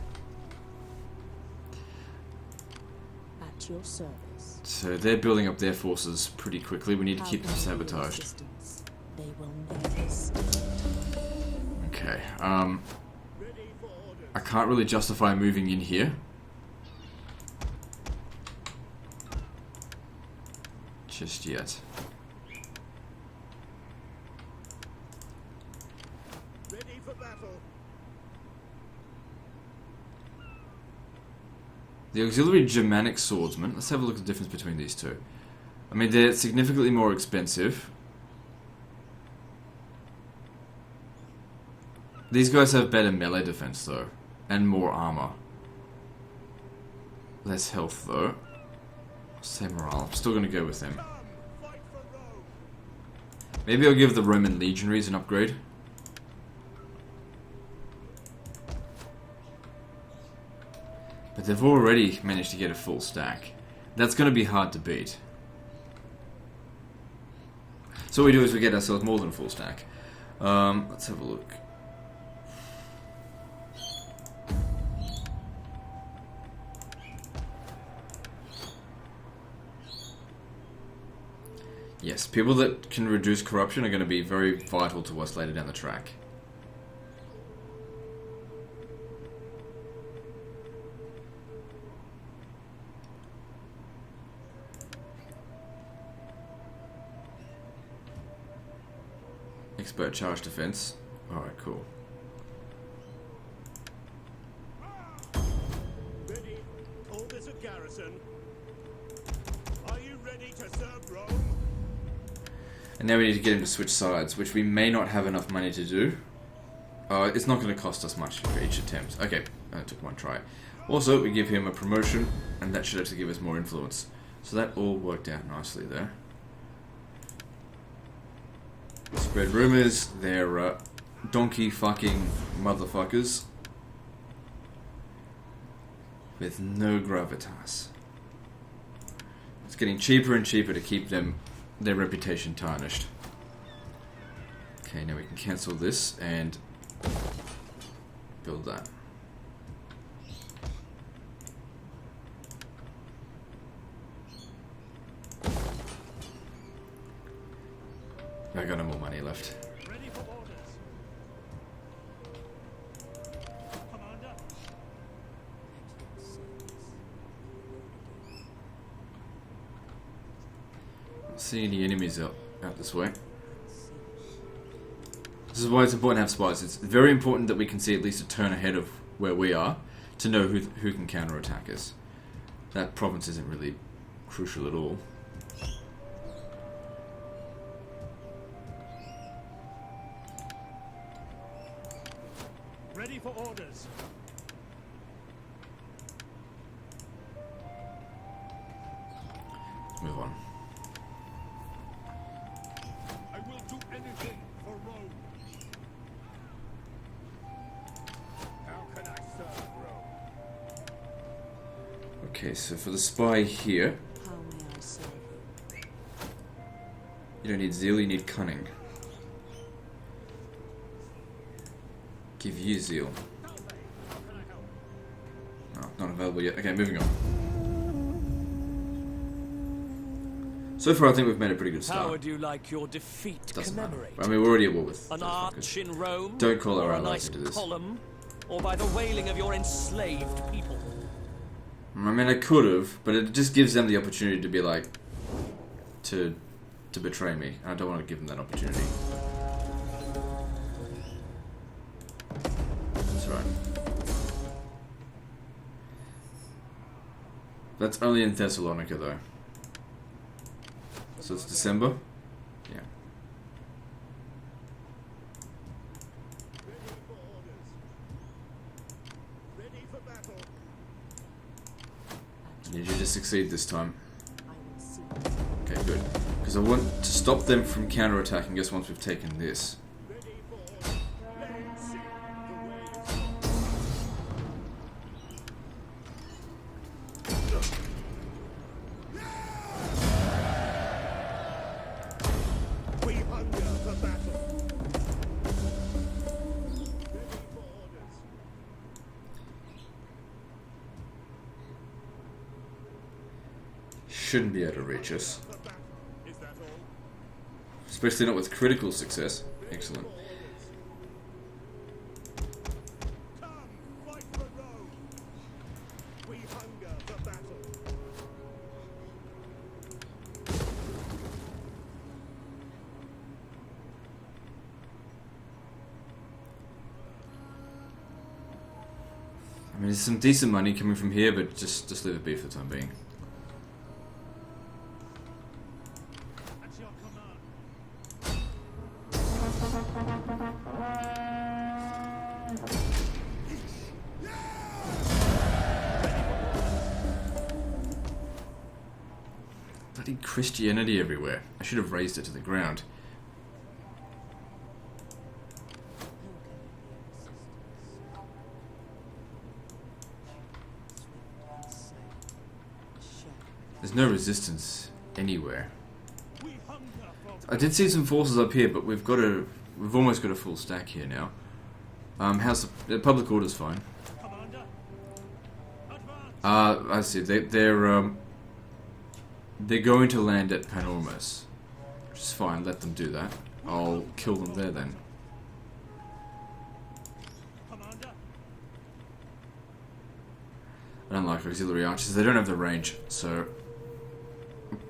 At your service. So they're building up their forces pretty quickly. We need to keep them sabotaged. They will never stay. Okay, I can't really justify moving in here. Just yet. Ready for battle. The Auxiliary Germanic Swordsman. Let's have a look at the difference between these two. I mean, they're significantly more expensive. These guys have better melee defense, though. And more armor. Less health, though. Same morale. I'm still going to go with them. Maybe I'll give the Roman Legionaries an upgrade. But they've already managed to get a full stack. That's going to be hard to beat. So what we do is we get ourselves more than a full stack. Let's have a look. Yes, people that can reduce corruption are going to be very vital to us later down the track. Expert charge defense. Alright, cool. Ready. Orders of garrison. Are you ready to serve Rome? And now we need to get him to switch sides, which we may not have enough money to do. It's not going to cost us much for each attempt. Okay, that took one try. Also, we give him a promotion, and that should actually give us more influence. So that all worked out nicely there. Spread rumors, they're donkey fucking motherfuckers. With no gravitas. It's getting cheaper and cheaper to keep them their reputation tarnished. Okay, now we can cancel this and build that. I got no more money left. Ready for orders. Commander. Don't see any enemies out this way. This is why it's important to have spies. It's very important that we can see at least a turn ahead of where we are, to know who can counterattack us. That province isn't really crucial at all. Ready for orders. Let's move on. I will do anything for Rome. How can I serve Rome? Okay, so for the spy here, How may I serve you? you don't need zeal, you need cunning. Give you zeal. Oh, not available yet. Okay, moving on. So far, I think we've made a pretty good start. How would you like your defeat Doesn't matter. commemorated? I mean, we're already at war with An those arch fuckers. in Rome? Don't call our or a allies nice into this. column? Or by the wailing of your enslaved people? I mean, I could have, but it just gives them the opportunity to be like, to betray me. I don't want to give them that opportunity. That's right. That's only in Thessalonica, though. So it's December? Yeah. Ready for battle. I need you to succeed this time. I will see. Okay, good. Because I want to stop them from counterattacking us once we've taken this. Ready for orders. Let's see. The way is. We hunger for battle. Ready for orders. Shouldn't be able to reach us. For battle. Is that all? Especially not with critical success. Excellent. Come, fight for Rome. We hunger for battle. I mean, there's some decent money coming from here, but just leave it be for the time being. At your command. Bloody Christianity everywhere. I should have raised it to the ground. There's no resistance anywhere. We hunger for I did see some forces up here, but we've almost got a full stack here now. How's the public order's fine. commander. Advance. I see. They're going to land at Panormus, which is fine. Let them do that. I'll kill them there then. Commander. I don't like Auxilary Arches. They don't have the range, so.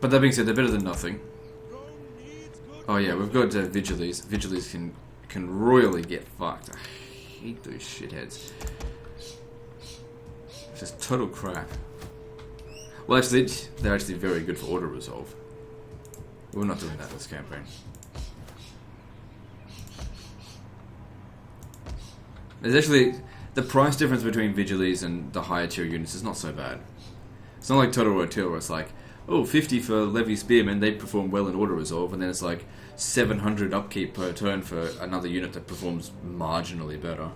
But that being said, they're better than nothing. Rome needs good. Oh yeah, we've got Vigiles. Vigiles can royally get fucked. I hate those shitheads. It's just total crap. Well, actually, they're actually very good for auto resolve. We're not doing that this campaign. There's actually the price difference between Vigiles and the higher tier units is not so bad. It's not like Total Rotil where it's like, oh, 50 for Levy Spearmen, they perform well in auto resolve, and then it's like 700 upkeep per turn for another unit that performs marginally better.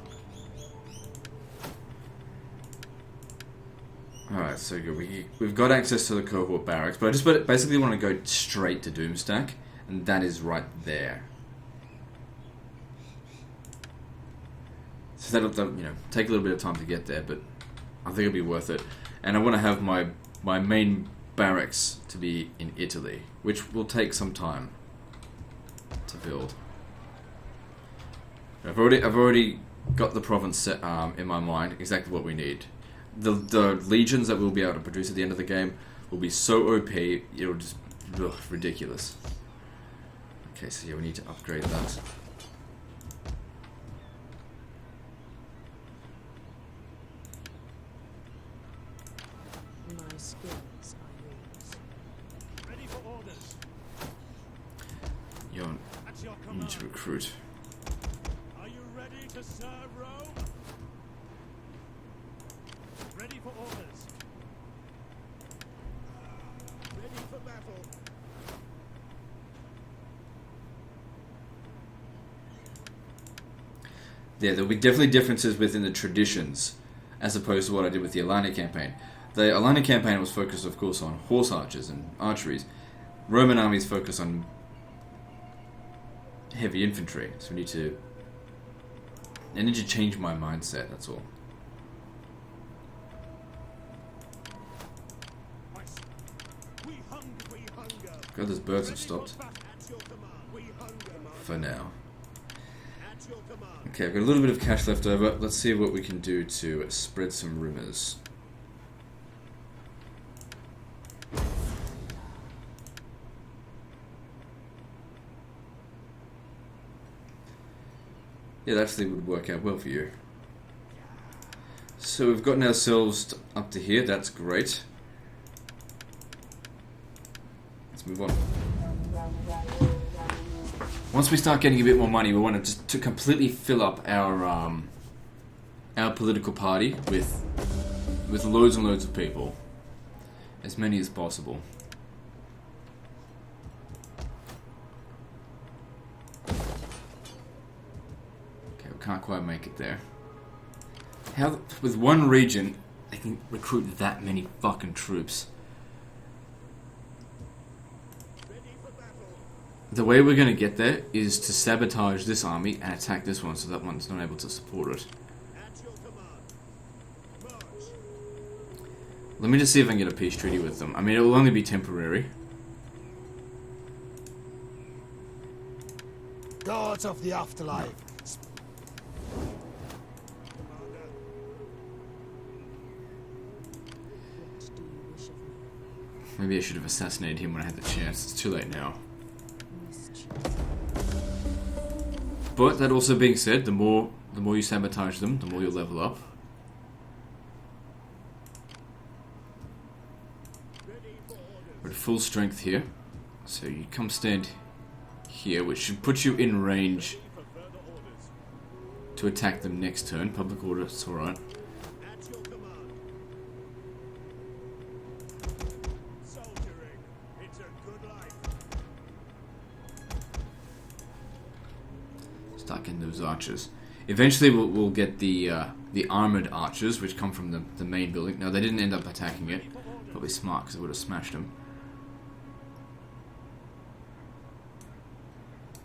Alright, so good. We've got access to the Cohort Barracks, but I just basically want to go straight to Doomstack, and that is right there. So that'll take a little bit of time to get there, but I think it'll be worth it. And I want to have my main barracks to be in Italy, which will take some time to build. I've already got the province set in my mind, exactly what we need. The legions that we'll be able to produce at the end of the game will be so OP, it'll just ridiculous. Okay, so yeah, we need to upgrade that. Spills I lose. Ready for orders. Yo, At your I need to command. recruit. Are you ready to serve Rome? Ready for orders. Ready for battle. Yeah, there'll be definitely differences within the traditions as opposed to what I did with the Alani campaign. The Alani campaign was focused, of course, on horse archers and archeries. Roman armies focus on heavy infantry, so I need to change my mindset, that's all. We hunger. God, those birds have stopped. At your command. We hunger, For now. At your command. Okay, I've got a little bit of cash left over. Let's see what we can do to spread some rumors. Yeah, that actually would work out well for you. So we've gotten ourselves up to here. That's great. Let's move on. Once we start getting a bit more money, we want to just to completely fill up our political party with loads and loads of people, as many as possible. Okay, we can't quite make it there. How with one region they can recruit that many fucking troops? The way we're going to get there is to sabotage this army and attack this one so that one's not able to support it. At your command. March. Let me just see if I can get a peace treaty with them. I mean, it will only be temporary. Gods of the afterlife. What do you wish of me? Maybe I should have assassinated him when I had the chance. It's too late now. Mischief. But that also being said, the more you sabotage them, the more you'll level up. We're at full strength here. So you come stand here, which should put you in range to attack them next turn. Public order, it's alright. At your command. Soldiering. It's a good life. Start getting those archers. Eventually we'll get the armored archers, which come from the main building. Now, they didn't end up attacking it. Probably smart, because it would have smashed them.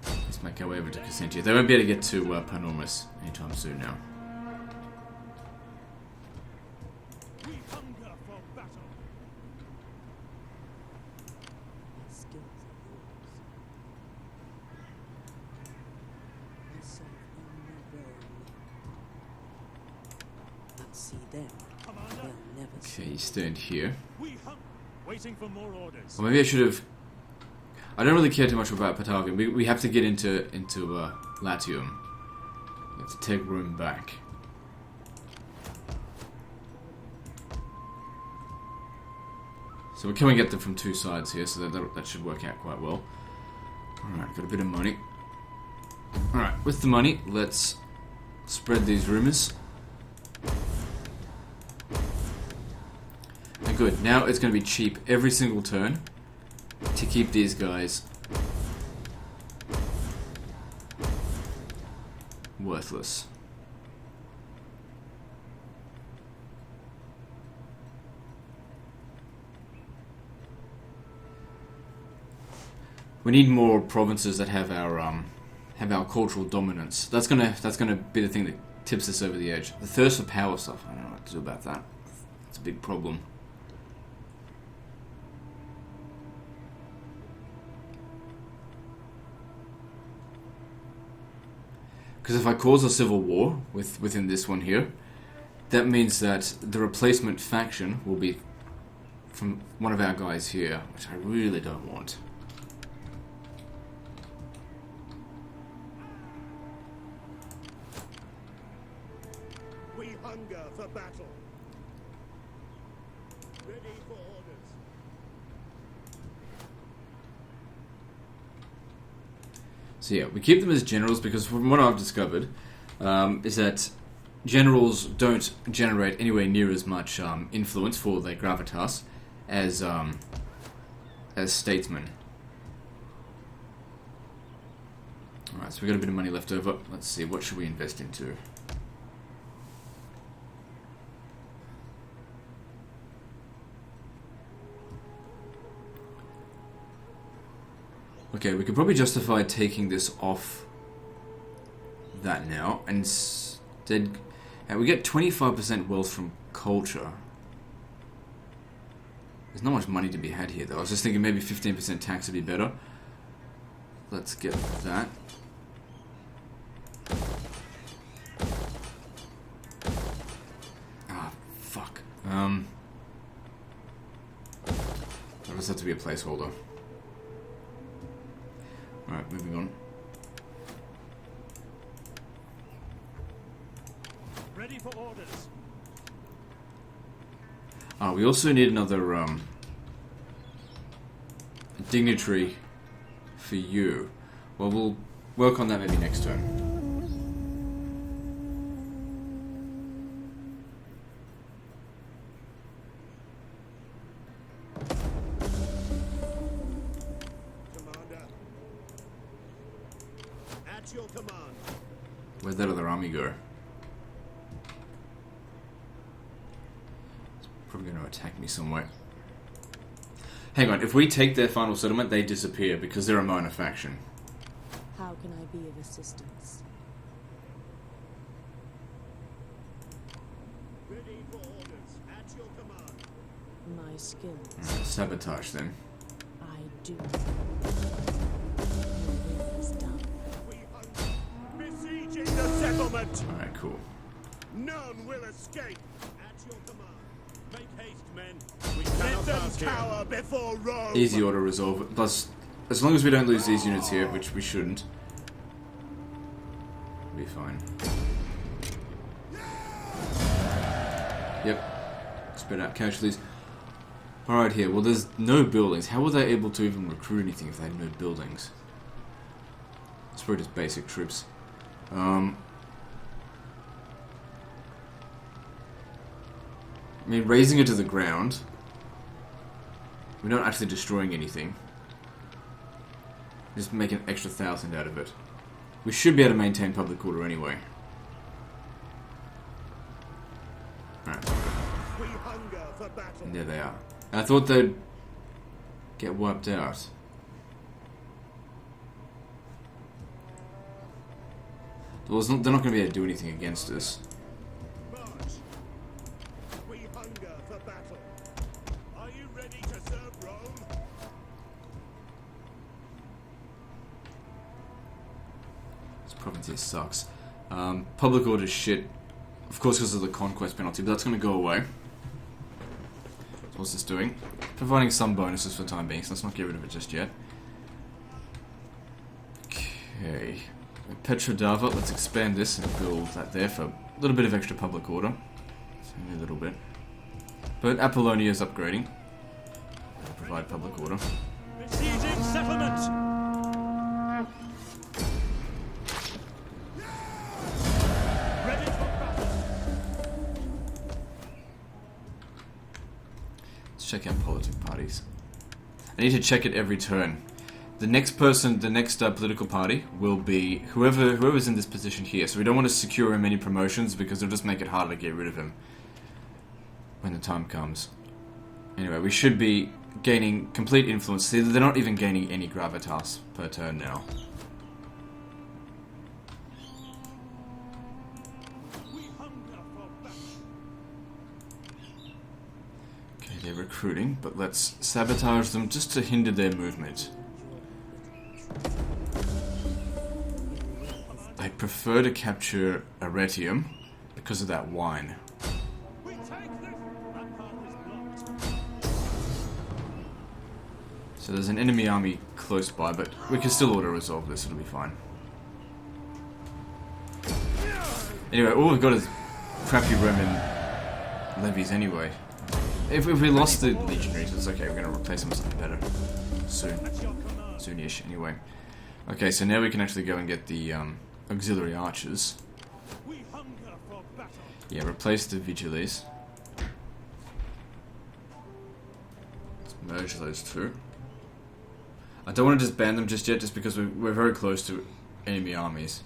Let's make our way over to Cassentia. They won't be able to get to Panormus anytime soon now. We hunger for battle. My skills are yours. I serve only Rome. But see them, Commander. they'll never see. Okay, you stand here. We hunger. Waiting for more orders. Or maybe I should have... I don't really care too much about Patavium. We have to get into Latium. We have to take Rome back. So we're coming at them from two sides here, so that should work out quite well. Alright, got a bit of money. Alright, with the money, let's spread these rumours. And good, now it's going to be cheap every single turn to keep these guys worthless. We need more provinces that have our cultural dominance. That's gonna be the thing that tips us over the edge. The thirst for power stuff. I don't know what to do about that. It's a big problem. Because if I cause a civil war within this one here, that means that the replacement faction will be from one of our guys here, which I really don't want. We hunger for battle. Ready for orders. So yeah, we keep them as generals because from what I've discovered is that generals don't generate anywhere near as much influence for their gravitas as statesmen. Alright, so we've got a bit of money left over. Let's see, what should we invest into? Okay, we could probably justify taking this off that now, and instead we get 25% wealth from culture. There's not much money to be had here though. I was just thinking maybe 15% tax would be better. Let's get that. Ah, fuck. That just have to be a placeholder. Alright, moving on. Ready for orders. We also need another dignitary for you. Well, we'll work on that maybe next turn. Commander. At your command. Where'd that other army go? It's probably going to attack me somewhere. Hang on, if we take their final settlement, they disappear because they're a minor faction. How can I be of assistance? Ready for orders. At your command. My skills. Sabotage them. I do. Your will is done. We hunt. Besieging the settlement. Alright, cool. None will escape. At your command. Make haste, men. We cannot pass here. Cower before Rome. Easy auto resolve. Plus, as long as we don't lose these units here, which we shouldn't, we'll be fine. Yep. Spread out casualties. Alright here, well there's no buildings. How were they able to even recruit anything if they had no buildings? It's probably just basic troops. I mean, raising it to the ground. We're not actually destroying anything. Just make an extra 1,000 out of it. We should be able to maintain public order anyway. Alright. We hunger for battle. And there they are. I thought they'd get wiped out. Well, they're not going to be able to do anything against us. March. We hunger for battle. Are you ready to serve Rome? This province here sucks. Public order shit. Of course because of the conquest penalty, but that's going to go away. What's this doing? Providing some bonuses for the time being, so let's not get rid of it just yet. Okay. Petrodava, let's expand this and build that there for a little bit of extra public order. It's only a little bit. But Apollonia is upgrading. That'll provide public order. Besieging settlement! Ready for battle. Let's check out politic parties. I need to check it every turn. The next person, the next political party will be whoever's in this position here. So we don't want to secure him any promotions because it'll just make it harder to get rid of him when the time comes. Anyway, we should be gaining complete influence. See, they're not even gaining any gravitas per turn now. We hunger for battle. Okay, they're recruiting, but let's sabotage them just to hinder their movement. I prefer to capture Arretium because of that wine. We take this. That path is blocked. So there's an enemy army close by, but we can still auto-resolve this, it'll be fine. Anyway, all we've got is crappy Roman levies anyway. if we lost the legionaries, it's okay. We're gonna replace them with something better soon, soonish anyway. Okay, so now we can actually go and get the Auxilary Arches. Yeah, replace the Vigiles. Let's merge those two. I don't want to disband them just yet, just because we're very close to enemy armies.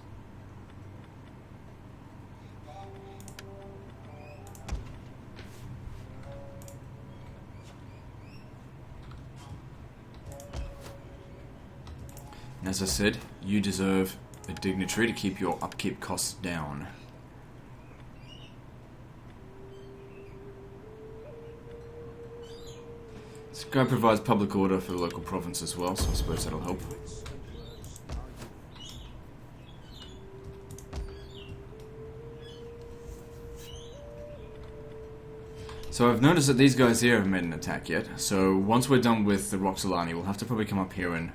And as I said, you deserve a dignitary to keep your upkeep costs down. This guy provides public order for the local province as well, so I suppose that'll help. So I've noticed that these guys here haven't made an attack yet, so once we're done with the Roxolani, we'll have to probably come up here and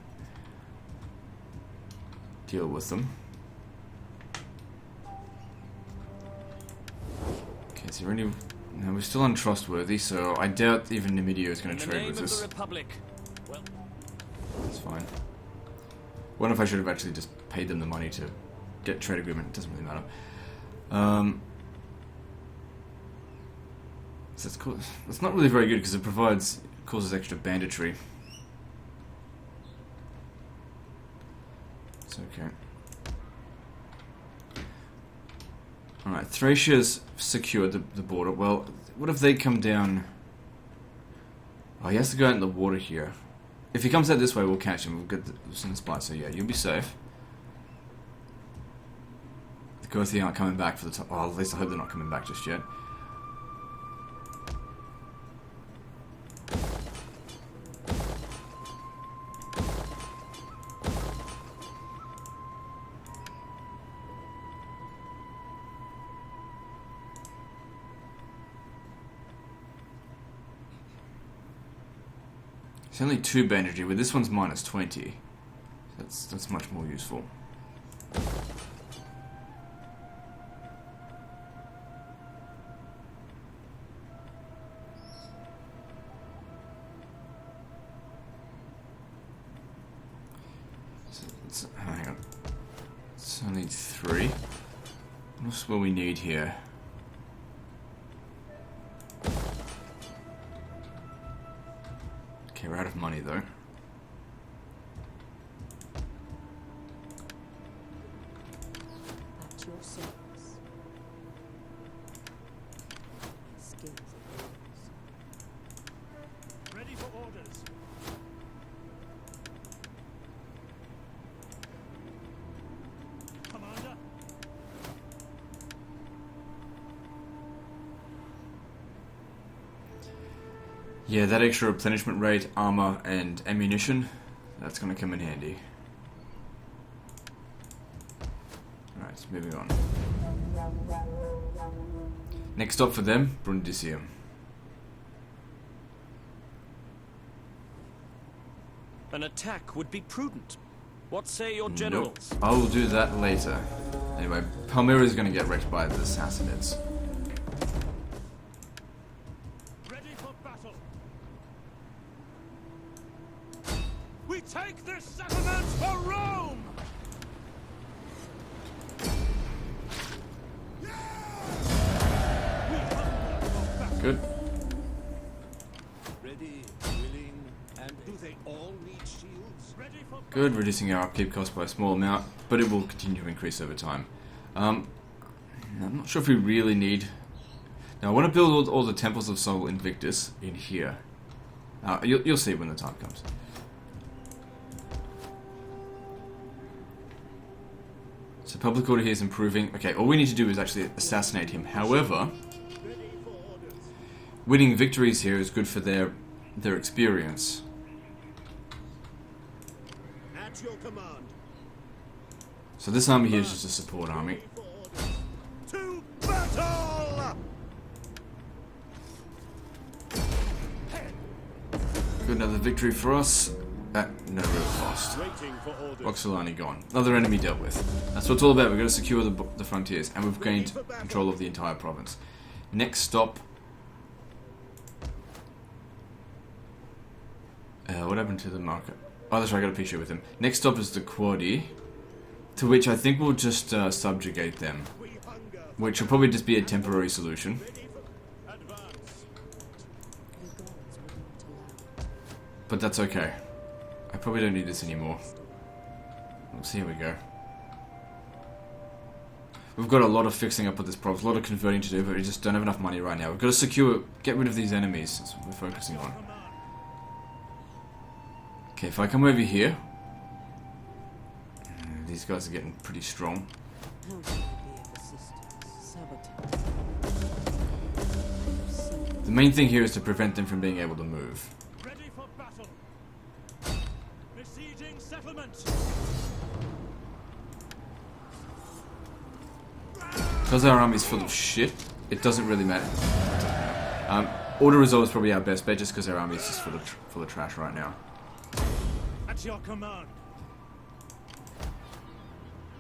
deal with them. Okay, is there any... No, we're still untrustworthy, so I doubt even Numidia is going to trade with us. Well, that's fine. Wonder if I should have actually just paid them the money to get trade agreement. It doesn't really matter. So it's cool. It's not really very good because it causes extra banditry. It's okay. Alright, Thracia's secured the border. Well, what if they come down... Oh, he has to go out in the water here. If he comes out this way, we'll catch him. We'll get the spy. So yeah, you'll be safe. The Gothi aren't coming back for the top. Oh, at least I hope they're not coming back just yet. It's only 2 banditry, but this one's minus 20. That's much more useful. Hang on. It's only 3. What's what we need here? Okay, we're out of money though. At your service. Skills of yours. Ready for orders. Commander. Yeah, that extra replenishment rate, armor, and ammunition, that's going to come in handy. Alright, moving on. Next stop for them, Brundisium. an attack would be prudent. What say your generals? Nope. I will do that later. Anyway, Palmyra is going to get wrecked by the Sassanids. Ready for battle. We take this settlement for Rome. Good. Ready, willing, and do they all need shields? Ready for Good, reducing our upkeep cost by a small amount, but it will continue to increase over time. I'm not sure if we really need... Now, I want to build all the Temples of Sol Invictus in here. You'll see when the time comes. So public order here is improving. Okay, all we need to do is actually assassinate him. However, winning victories here is good for their experience. at your command. So this army here is just a support army. To battle! Good, another victory for us. At no real cost. Waiting for orders. Roxolani gone. Another enemy dealt with. That's what it's all about. We've got to secure the frontiers, and we've gained control of the entire province. Next stop. What happened to the market? Oh, that's right, I got a picture with him. Next stop is the Quadi, to which I think we'll just subjugate them, which will probably just be a temporary solution. But that's okay. I probably don't need this anymore. Let's see, here we go. We've got a lot of fixing up with this problem, a lot of converting to do, but we just don't have enough money right now. We've got to get rid of these enemies. That's what we're focusing on. Okay, if I come over here, these guys are getting pretty strong. How can I be of assistance? Sabotage. The main thing here is to prevent them from being able to move. Ready for battle. Besieging settlement. Because our army's full of shit, it doesn't really matter. Auto-resolve is probably our best bet, just because our army is just full of trash right now. At your command.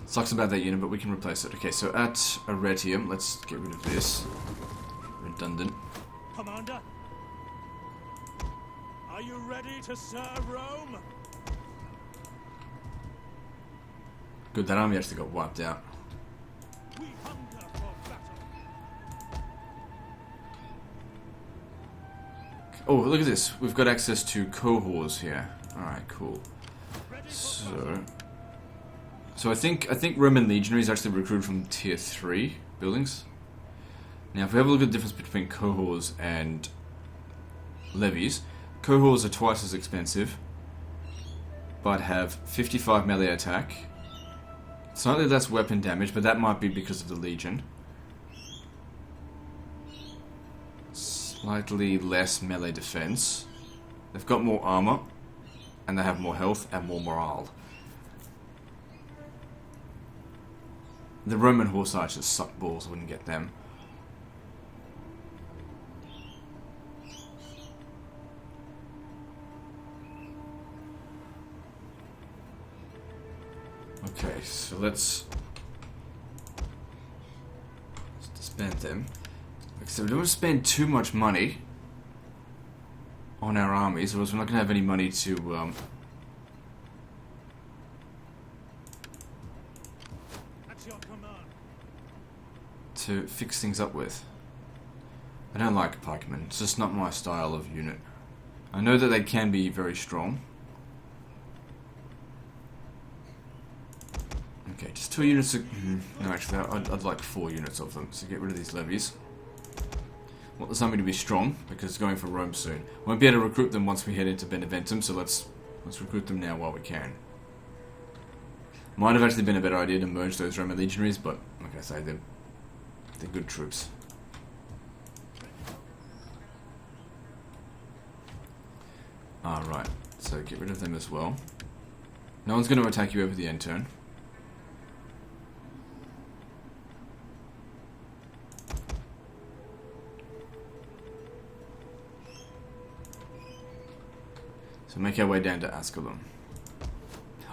Sucks about that unit, but we can replace it. Okay, so at Aretium, let's get rid of this. Redundant. Commander, are you ready to serve Rome? Good, that army actually got wiped out. We hunger for battle. Oh, look at this. We've got access to cohorts here. Alright, cool. So I think Roman legionaries actually recruited from tier 3 buildings. Now, if we have a look at the difference between cohorts and levies, cohorts are twice as expensive, but have 55 melee attack, slightly less weapon damage, but that might be because of the legion. Slightly less melee defense. They've got more armor, and they have more health and more morale. The Roman horse archers suck balls, wouldn't get them. Okay, so let's disband them. Like I said, we don't want to spend too much money on our armies, or else we're not going to have any money to fix things up with. I don't like pikemen. It's just not my style of unit. I know that they can be very strong. Okay, just 2 units of... no, actually, I'd like 4 units of them, so get rid of these levies. Want this army to be strong, because it's going for Rome soon. Won't be able to recruit them once we head into Beneventum, so let's recruit them now while we can. Might have actually been a better idea to merge those Roman legionaries, but like I say, they're good troops. Right, so get rid of them as well. No one's going to attack you over the end turn. So make our way down to Asculum.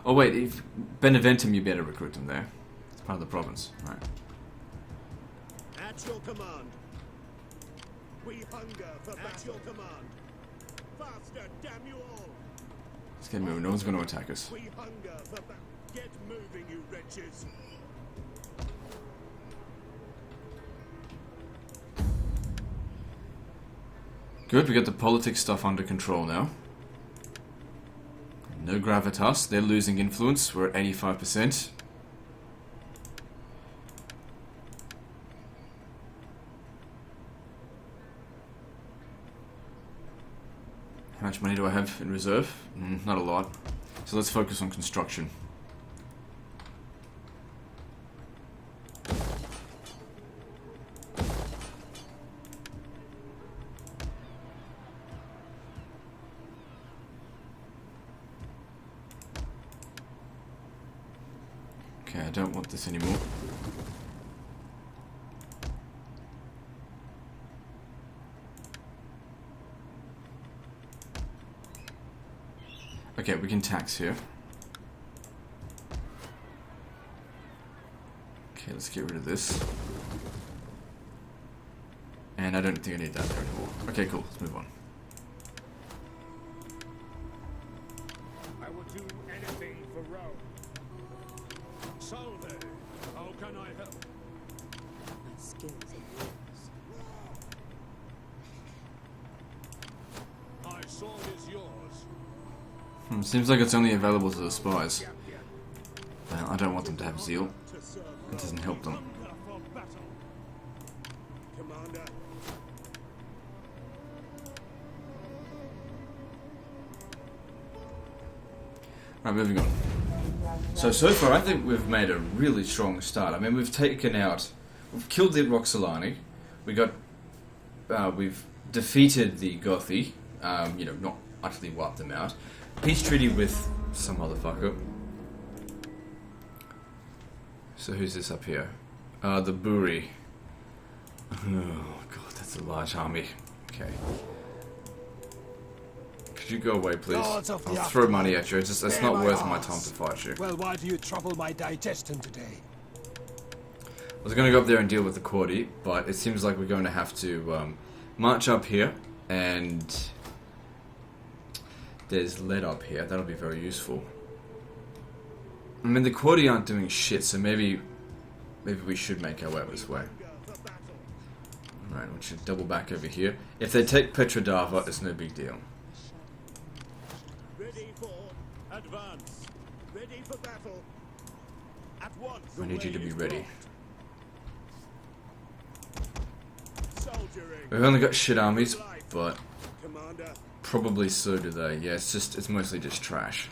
Oh wait, if Beneventum, you better recruit them there. It's part of the province, right? At your command. We hunger for battle. At your command. Faster, damn you all. Let's get moving. No one's going to attack us. We hunger for battle. Get moving, you wretches. Good, we got the politics stuff under control now. No gravitas, they're losing influence. We're at 85%. How much money do I have in reserve? Not a lot. So let's focus on construction. Okay, I don't want this anymore. Okay, we can tax here. Okay, let's get rid of this. And I don't think I need that there anymore. Okay, cool. Let's move on. It seems like it's only available to the spies. Well, I don't want them to have zeal. It doesn't help them. Commander. Right, moving on. So far I think we've made a really strong start. I mean, we've killed the Roxolani. We've defeated the Gothi. Not utterly wiped them out. Peace treaty with some motherfucker. So who's this up here? The Buri. Oh god, that's a large army. Okay. Could you go away, please? Lords of the I'll throw money Aftermath, at you. It's bear not my worth my arms. time to fight you. Well, why do you trouble my digestion today? I was going to go up there and deal with the Quadi, but it seems like we're going to have to march up here, and there's lead up here. That'll be very useful. I mean, the Quadi aren't doing shit, so maybe we should make our way this way. Alright, we should double back over here. If they take Petrodava, it's no big deal. Ready for advance. Ready for battle. At once. I need you to be ready. Soldiering. We've only got shit armies, but Commander. probably so do they. Yeah, it's mostly just trash.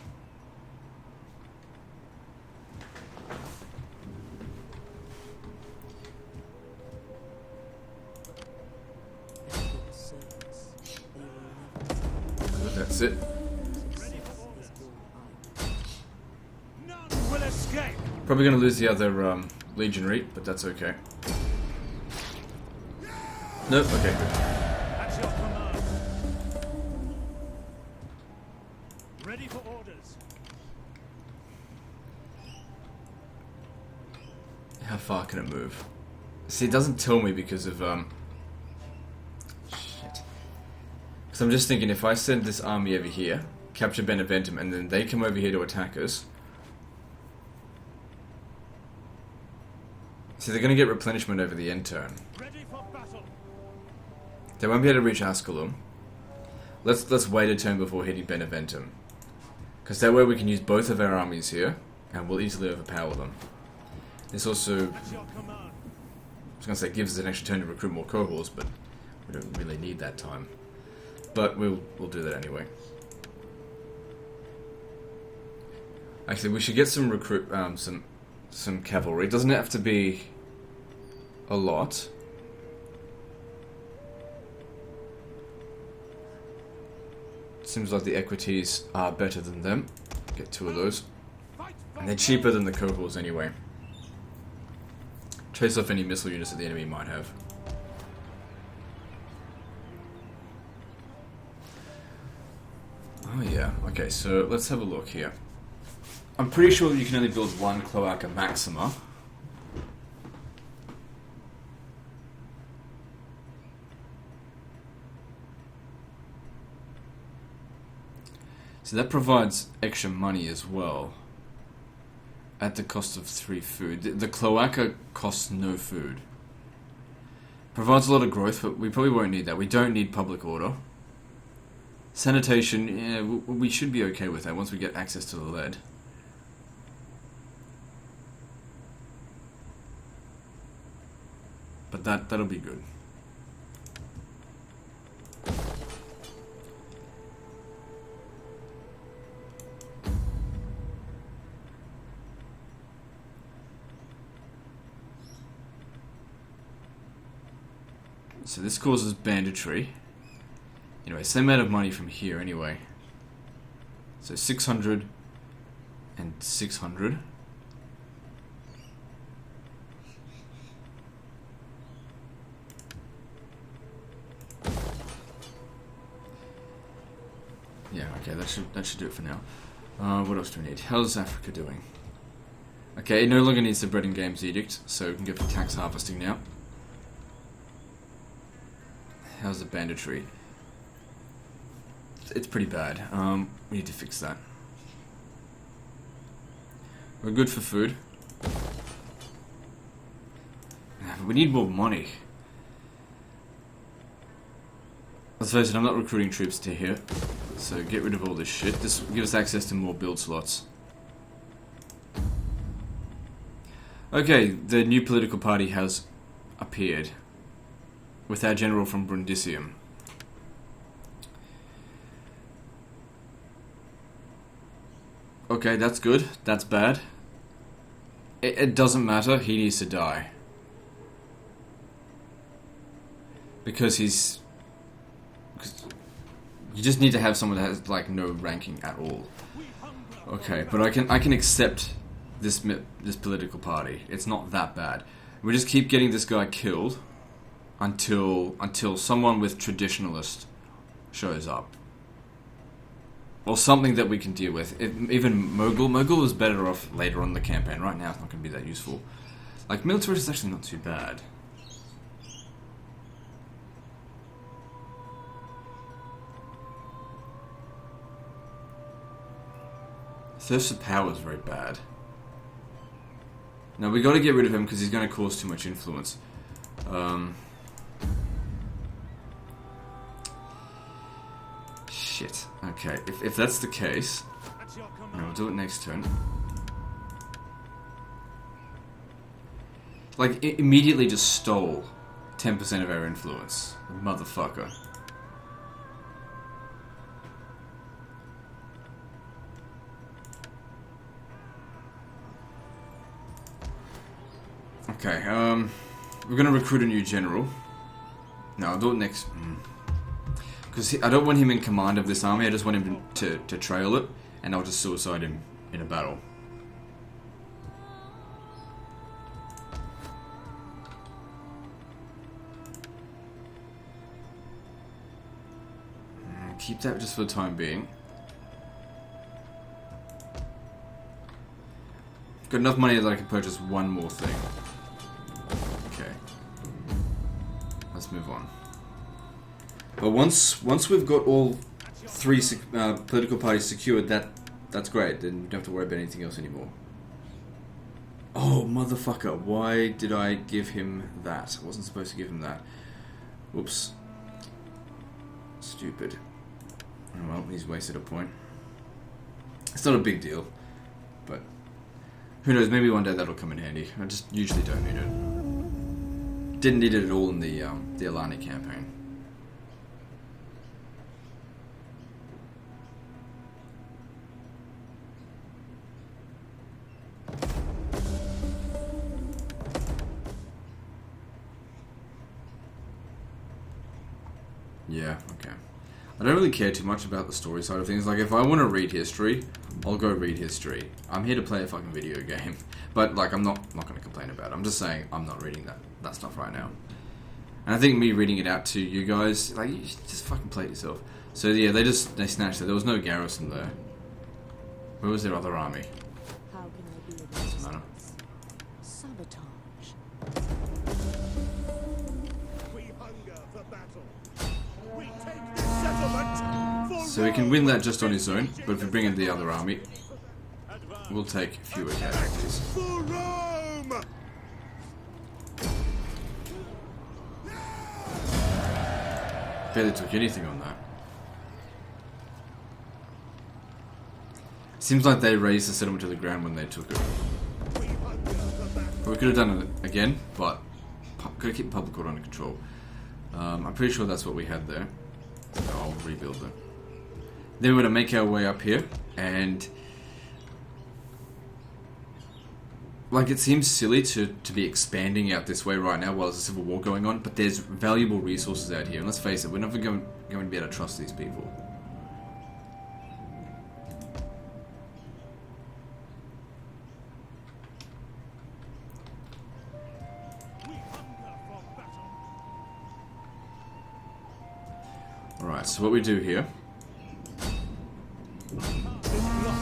That's it. None will escape. Probably going to lose the other legionary, but that's okay. Nope, okay. At your command. Ready for orders. How far can it move? See, it doesn't tell me because of shit. Because I'm just thinking, if I send this army over here, capture Beneventum, and then they come over here to attack us. See, they're going to get replenishment over the end turn. Ready for battle. They won't be able to reach Asculum. Let's wait a turn before hitting Beneventum. Because that way we can use both of our armies here, and we'll easily overpower them. This also, At your command. I was going to say, gives us an extra turn to recruit more cohorts, but we don't really need that time. But we'll do that anyway. Actually, we should get some some cavalry. It doesn't have to be a lot. Seems like the equities are better than them. Get 2 of those. And they're cheaper than the cohorts anyway. Chase off any missile units that the enemy might have. Oh yeah, okay, so let's have a look here. I'm pretty sure that you can only build 1 Cloaca Maxima. So that provides extra money as well. At the cost of 3 food. The Cloaca costs no food. Provides a lot of growth, but we probably won't need that. We don't need public order. Sanitation, yeah, we should be okay with that once we get access to the lead. But that'll be good. So this causes banditry. Anyway, same amount of money from here anyway. So 600 and 600. Yeah, okay, that should do it for now. What else do we need? How's Africa doing? Okay, it no longer needs the Bread and Games Edict, so we can go for tax harvesting now. How's the banditry? It's pretty bad. We need to fix that. We're good for food. But we need more money. Let's face it, I'm not recruiting troops to here. So get rid of all this shit. This will give us access to more build slots. Okay, the new political party has appeared. With our general from Brundisium. Okay, that's good. That's bad. It doesn't matter. He needs to die. Because he's... You just need to have someone that has, like, no ranking at all. Okay, but I can accept this political party. It's not that bad. We just keep getting this guy killed until someone with traditionalist shows up. Or something that we can deal with. Even Mogul is better off later on in the campaign. Right now it's not going to be that useful. Like, military is actually not too bad. Thirst of Power is very bad. Now we got to get rid of him because he's going to cause too much influence. Shit. Okay, if that's the case, we'll do it next turn. Like, it immediately just stole 10% of our influence. Motherfucker. Okay, we're gonna recruit a new general. No, I'll do it next. Because I don't want him in command of this army, I just want him to trail it, and I'll just suicide him in a battle. Keep that just for the time being. Got enough money that I can purchase one more thing. Okay. Let's move on. But once we've got all three political parties secured, that's great. Then we don't have to worry about anything else anymore. Oh, motherfucker. Why did I give him that? I wasn't supposed to give him that. Whoops. Stupid. Oh well, he's wasted a point. It's not a big deal. But who knows, maybe one day that'll come in handy. I just usually don't need it. Didn't need it at all in the Alani campaign. Yeah, okay. I don't really care too much about the story side of things. Like, if I want to read history, I'll go read history. I'm here to play a fucking video game. But, like, I'm not going to complain about it. I'm just saying I'm not reading that stuff right now. And I think me reading it out to you guys, like, you just fucking play it yourself. So, yeah, they snatched it. There was no garrison there. Where was their other army? How can I be of Doesn't matter. sabotage? We hunger for battle. We take this settlement for So we can win that just on his own, but if we bring in the other army, we'll take fewer casualties. For Rome! Barely took anything on that. Seems like they raised the settlement to the ground when they took it. We could have done it again, but gotta keep public order under control. I'm pretty sure that's what we had there. So I'll rebuild it. Then we're gonna make our way up here, and like, it seems silly to be expanding out this way right now while there's a civil war going on, but there's valuable resources out here, and let's face it, we're never going to be able to trust these people. Alright, so what we do here,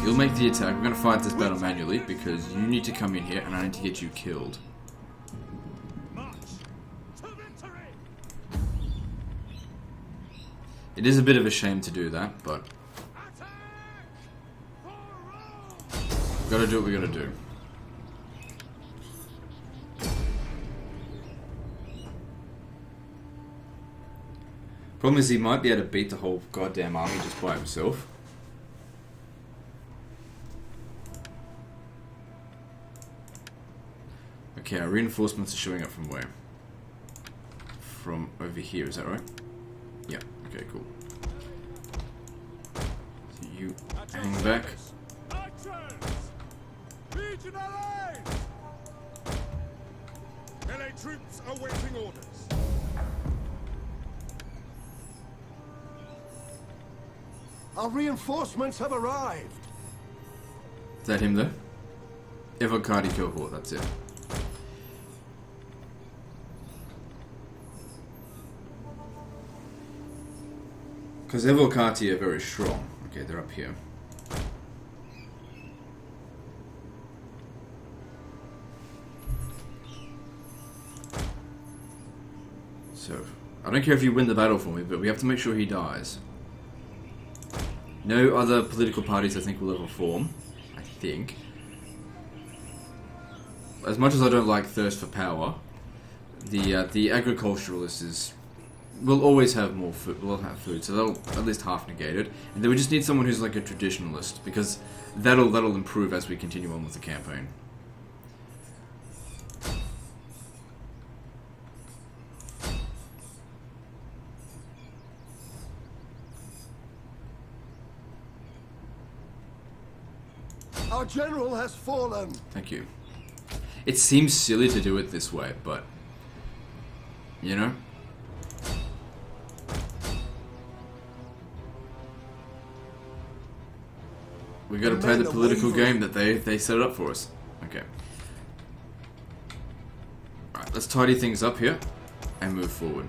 you'll make the attack. We're going to fight this battle manually because you need to come in here and I need to get you killed. It is a bit of a shame to do that, but we've got to do what we got to do. Problem is he might be able to beat the whole goddamn army just by himself. Okay, our reinforcements are showing up from where? From over here, is that right? Yeah, okay, cool. So you hang back. Melee troops awaiting orders. Our reinforcements have arrived. Is that him there? Evocati Cohort, that's it. Because Evocati are very strong. Okay, they're up here. So, I don't care if you win the battle for me, but we have to make sure he dies. No other political parties I think will ever form. I think. As much as I don't like thirst for power, the agriculturalists will always have more food. Will have food, so they'll at least half negate it. And then we just need someone who's like a traditionalist, because that'll improve as we continue on with the campaign. Our general has fallen. Thank you. It seems silly to do it this way, but you know. We gotta play the political game that they set up for us. Okay. Alright, let's tidy things up here and move forward.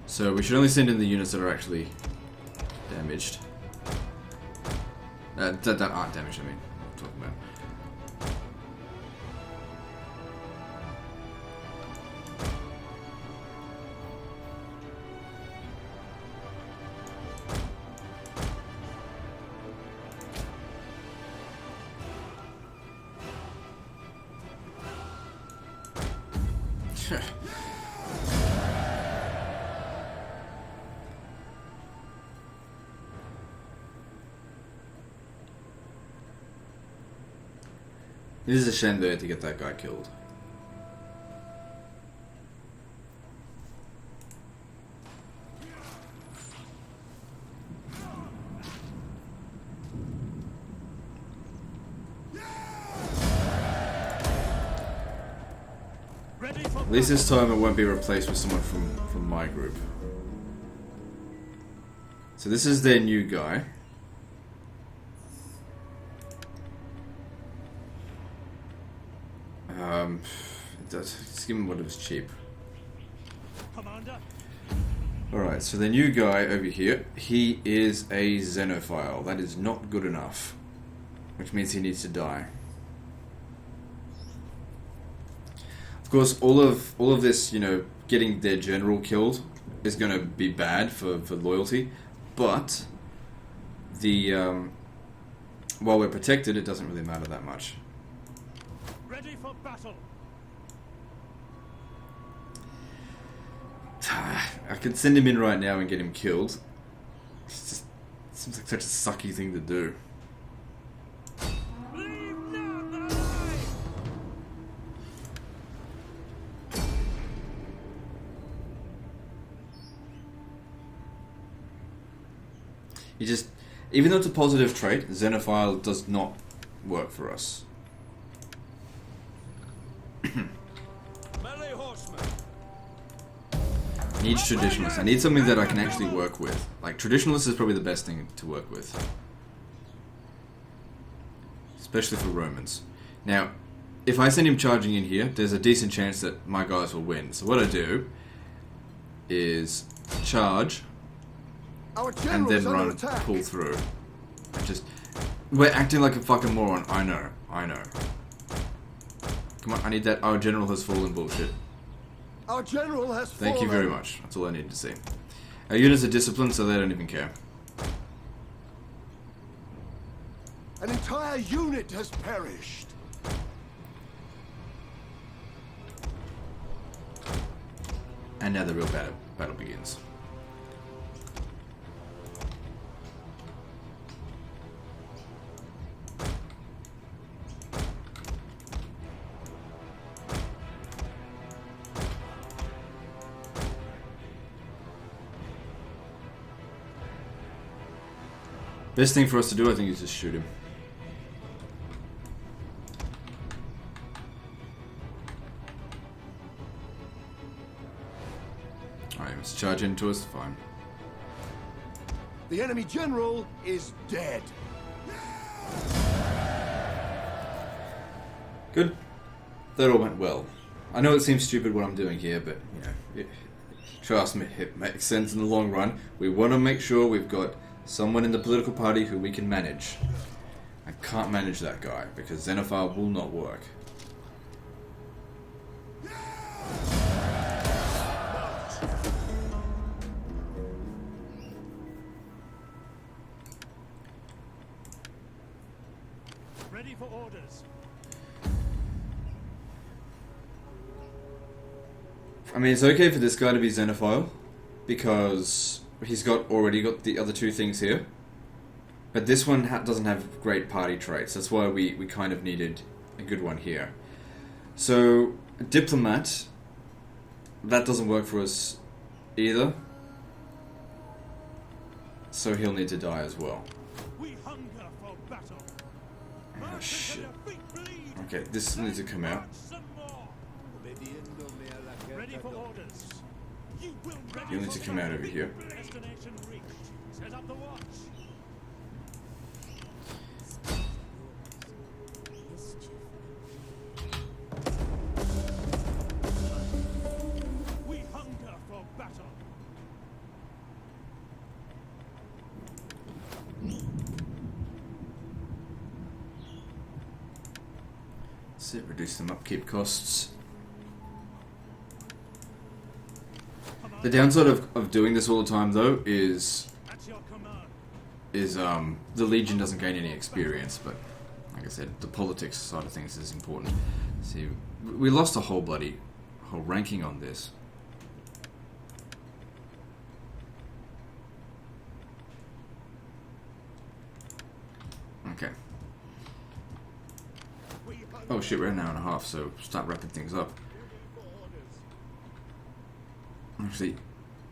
So we should only send in the units that are actually damaged. That aren't damaged, I mean. I'm talking about. It is a shame they had to get that guy killed. At least this time it won't be replaced with someone from my group. So this is their new guy. Just give him whatever's cheap. Alright, so the new guy over here, he is a xenophile. That is not good enough. Which means he needs to die. Of course, all of this, you know, getting their general killed is going to be bad for loyalty. But, while we're protected, it doesn't really matter that much. Ready for battle. I could send him in right now and get him killed. It just seems like such a sucky thing to do. You just, even though it's a positive trait, Xenophile does not work for us. Needs traditionalists. I need something that I can actually work with. Like, traditionalists is probably the best thing to work with. Especially for Romans. Now, if I send him charging in here, there's a decent chance that my guys will win. So what I do is charge and then run, pull through. Just, we're acting like a fucking moron. I know. Come on, I need that. Our general has fallen bullshit. Our general has Thank you fallen. very much. That's all I needed to see. Our units are disciplined, so they don't even care. An entire unit has perished. And now the real battle begins. Best thing for us to do, I think, is just shoot him. Alright, let's charge into us, fine. The enemy general is dead. Good. That all went well. I know it seems stupid what I'm doing here, but, you know, trust me, it makes sense in the long run. We want to make sure we've got someone in the political party who we can manage. I can't manage that guy, because Xenophile will not work. Ready for orders. I mean, it's okay for this guy to be Xenophile, because he's already got the other two things here. But this one doesn't have great party traits. That's why we kind of needed a good one here. So, Diplomat, that doesn't work for us either. So he'll need to die as well. We hunger for battle. Oh shit. Okay, this needs to come out. Ready for orders. You'll need to come out over here. Destination reached. Set up the watch. We hunger for battle. That's it, reduce some upkeep costs. The downside of doing this all the time, though, is the Legion doesn't gain any experience, but like I said, the politics side of things is important. See, we lost a whole ranking on this. Okay. Oh shit, we're at an hour and a half, so start wrapping things up. Actually,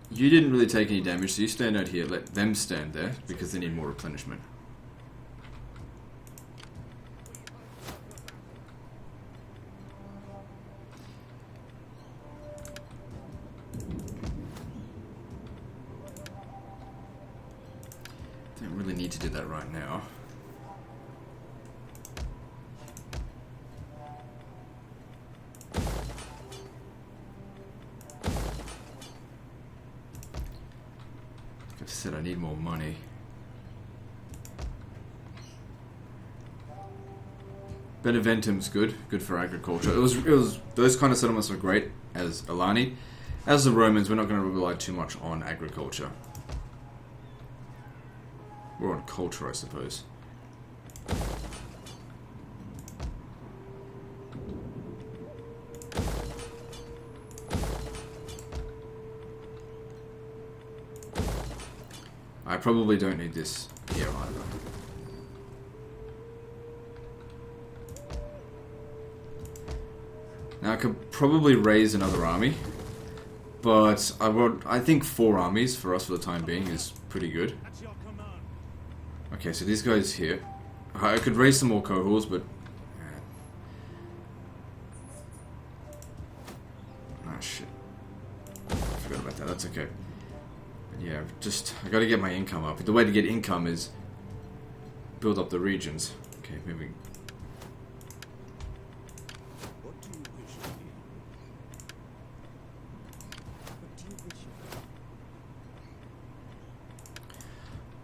you didn't really take any damage, so you stand out here. Let them stand there, because they need more replenishment. Don't really need to do that right now. I said I need more money. Beneventum's good for agriculture. It was those kind of settlements were great as Alani. As the Romans, we're not going to rely too much on agriculture. Or on culture, I suppose. I probably don't need this here either. Now I could probably raise another army, but I think 4 armies for us for the time being is pretty good. Okay, so these guys here. I could raise some more cohorts, but ah shit. I forgot about that. That's okay. Yeah, I gotta get my income up. The way to get income is build up the regions. Okay, moving.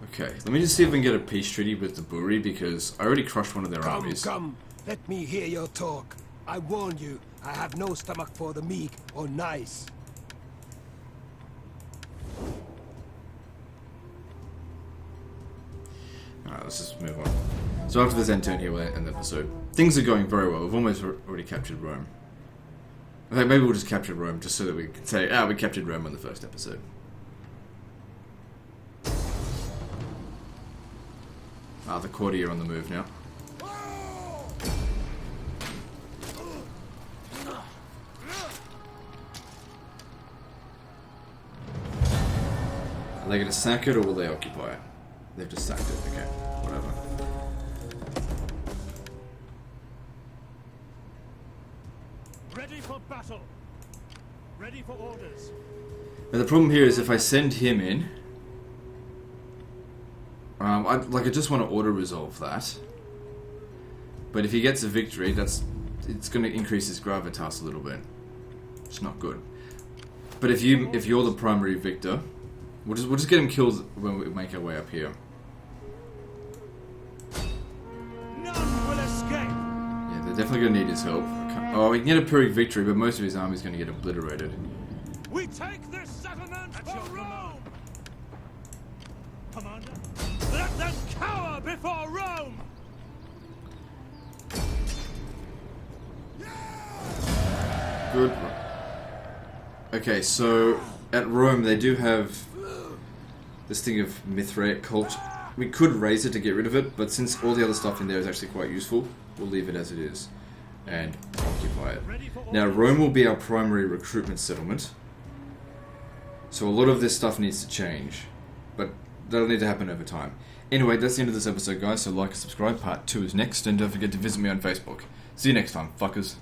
Okay, let me just see if we can get a peace treaty with the Buri, because I already crushed one of their armies. Come, let me hear your talk. I warn you, I have no stomach for the meek or nice. Alright, let's just move on. So after this end turn here, we'll end the episode. Things are going very well. We've almost already captured Rome. Okay, maybe we'll just capture Rome just so that we can say, we captured Rome on the first episode. The courtier on the move now. Are they going to sack it or will they occupy it? They've just sacked it, okay, whatever. Ready for battle. Ready for orders. Now the problem here is if I send him in, I just want to auto-resolve that. But if he gets a victory, it's going to increase his gravitas a little bit. It's not good. But if you're the primary victor, we'll just get him killed when we make our way up here. None will escape. Yeah, they're definitely going to need his help. He can get a Pyrrhic victory, but most of his army's going to get obliterated. We take this settlement for Rome. Commander, let them cower before Rome. Good. Okay, so at Rome they do have this thing of Mithraic culture. We could raise it to get rid of it, but since all the other stuff in there is actually quite useful, we'll leave it as it is and occupy it. Now Rome will be our primary recruitment settlement, so a lot of this stuff needs to change, but that'll need to happen over time. Anyway, that's the end of this episode, guys, so like and subscribe. Part 2 is next, and don't forget to visit me on Facebook. See you next time, fuckers.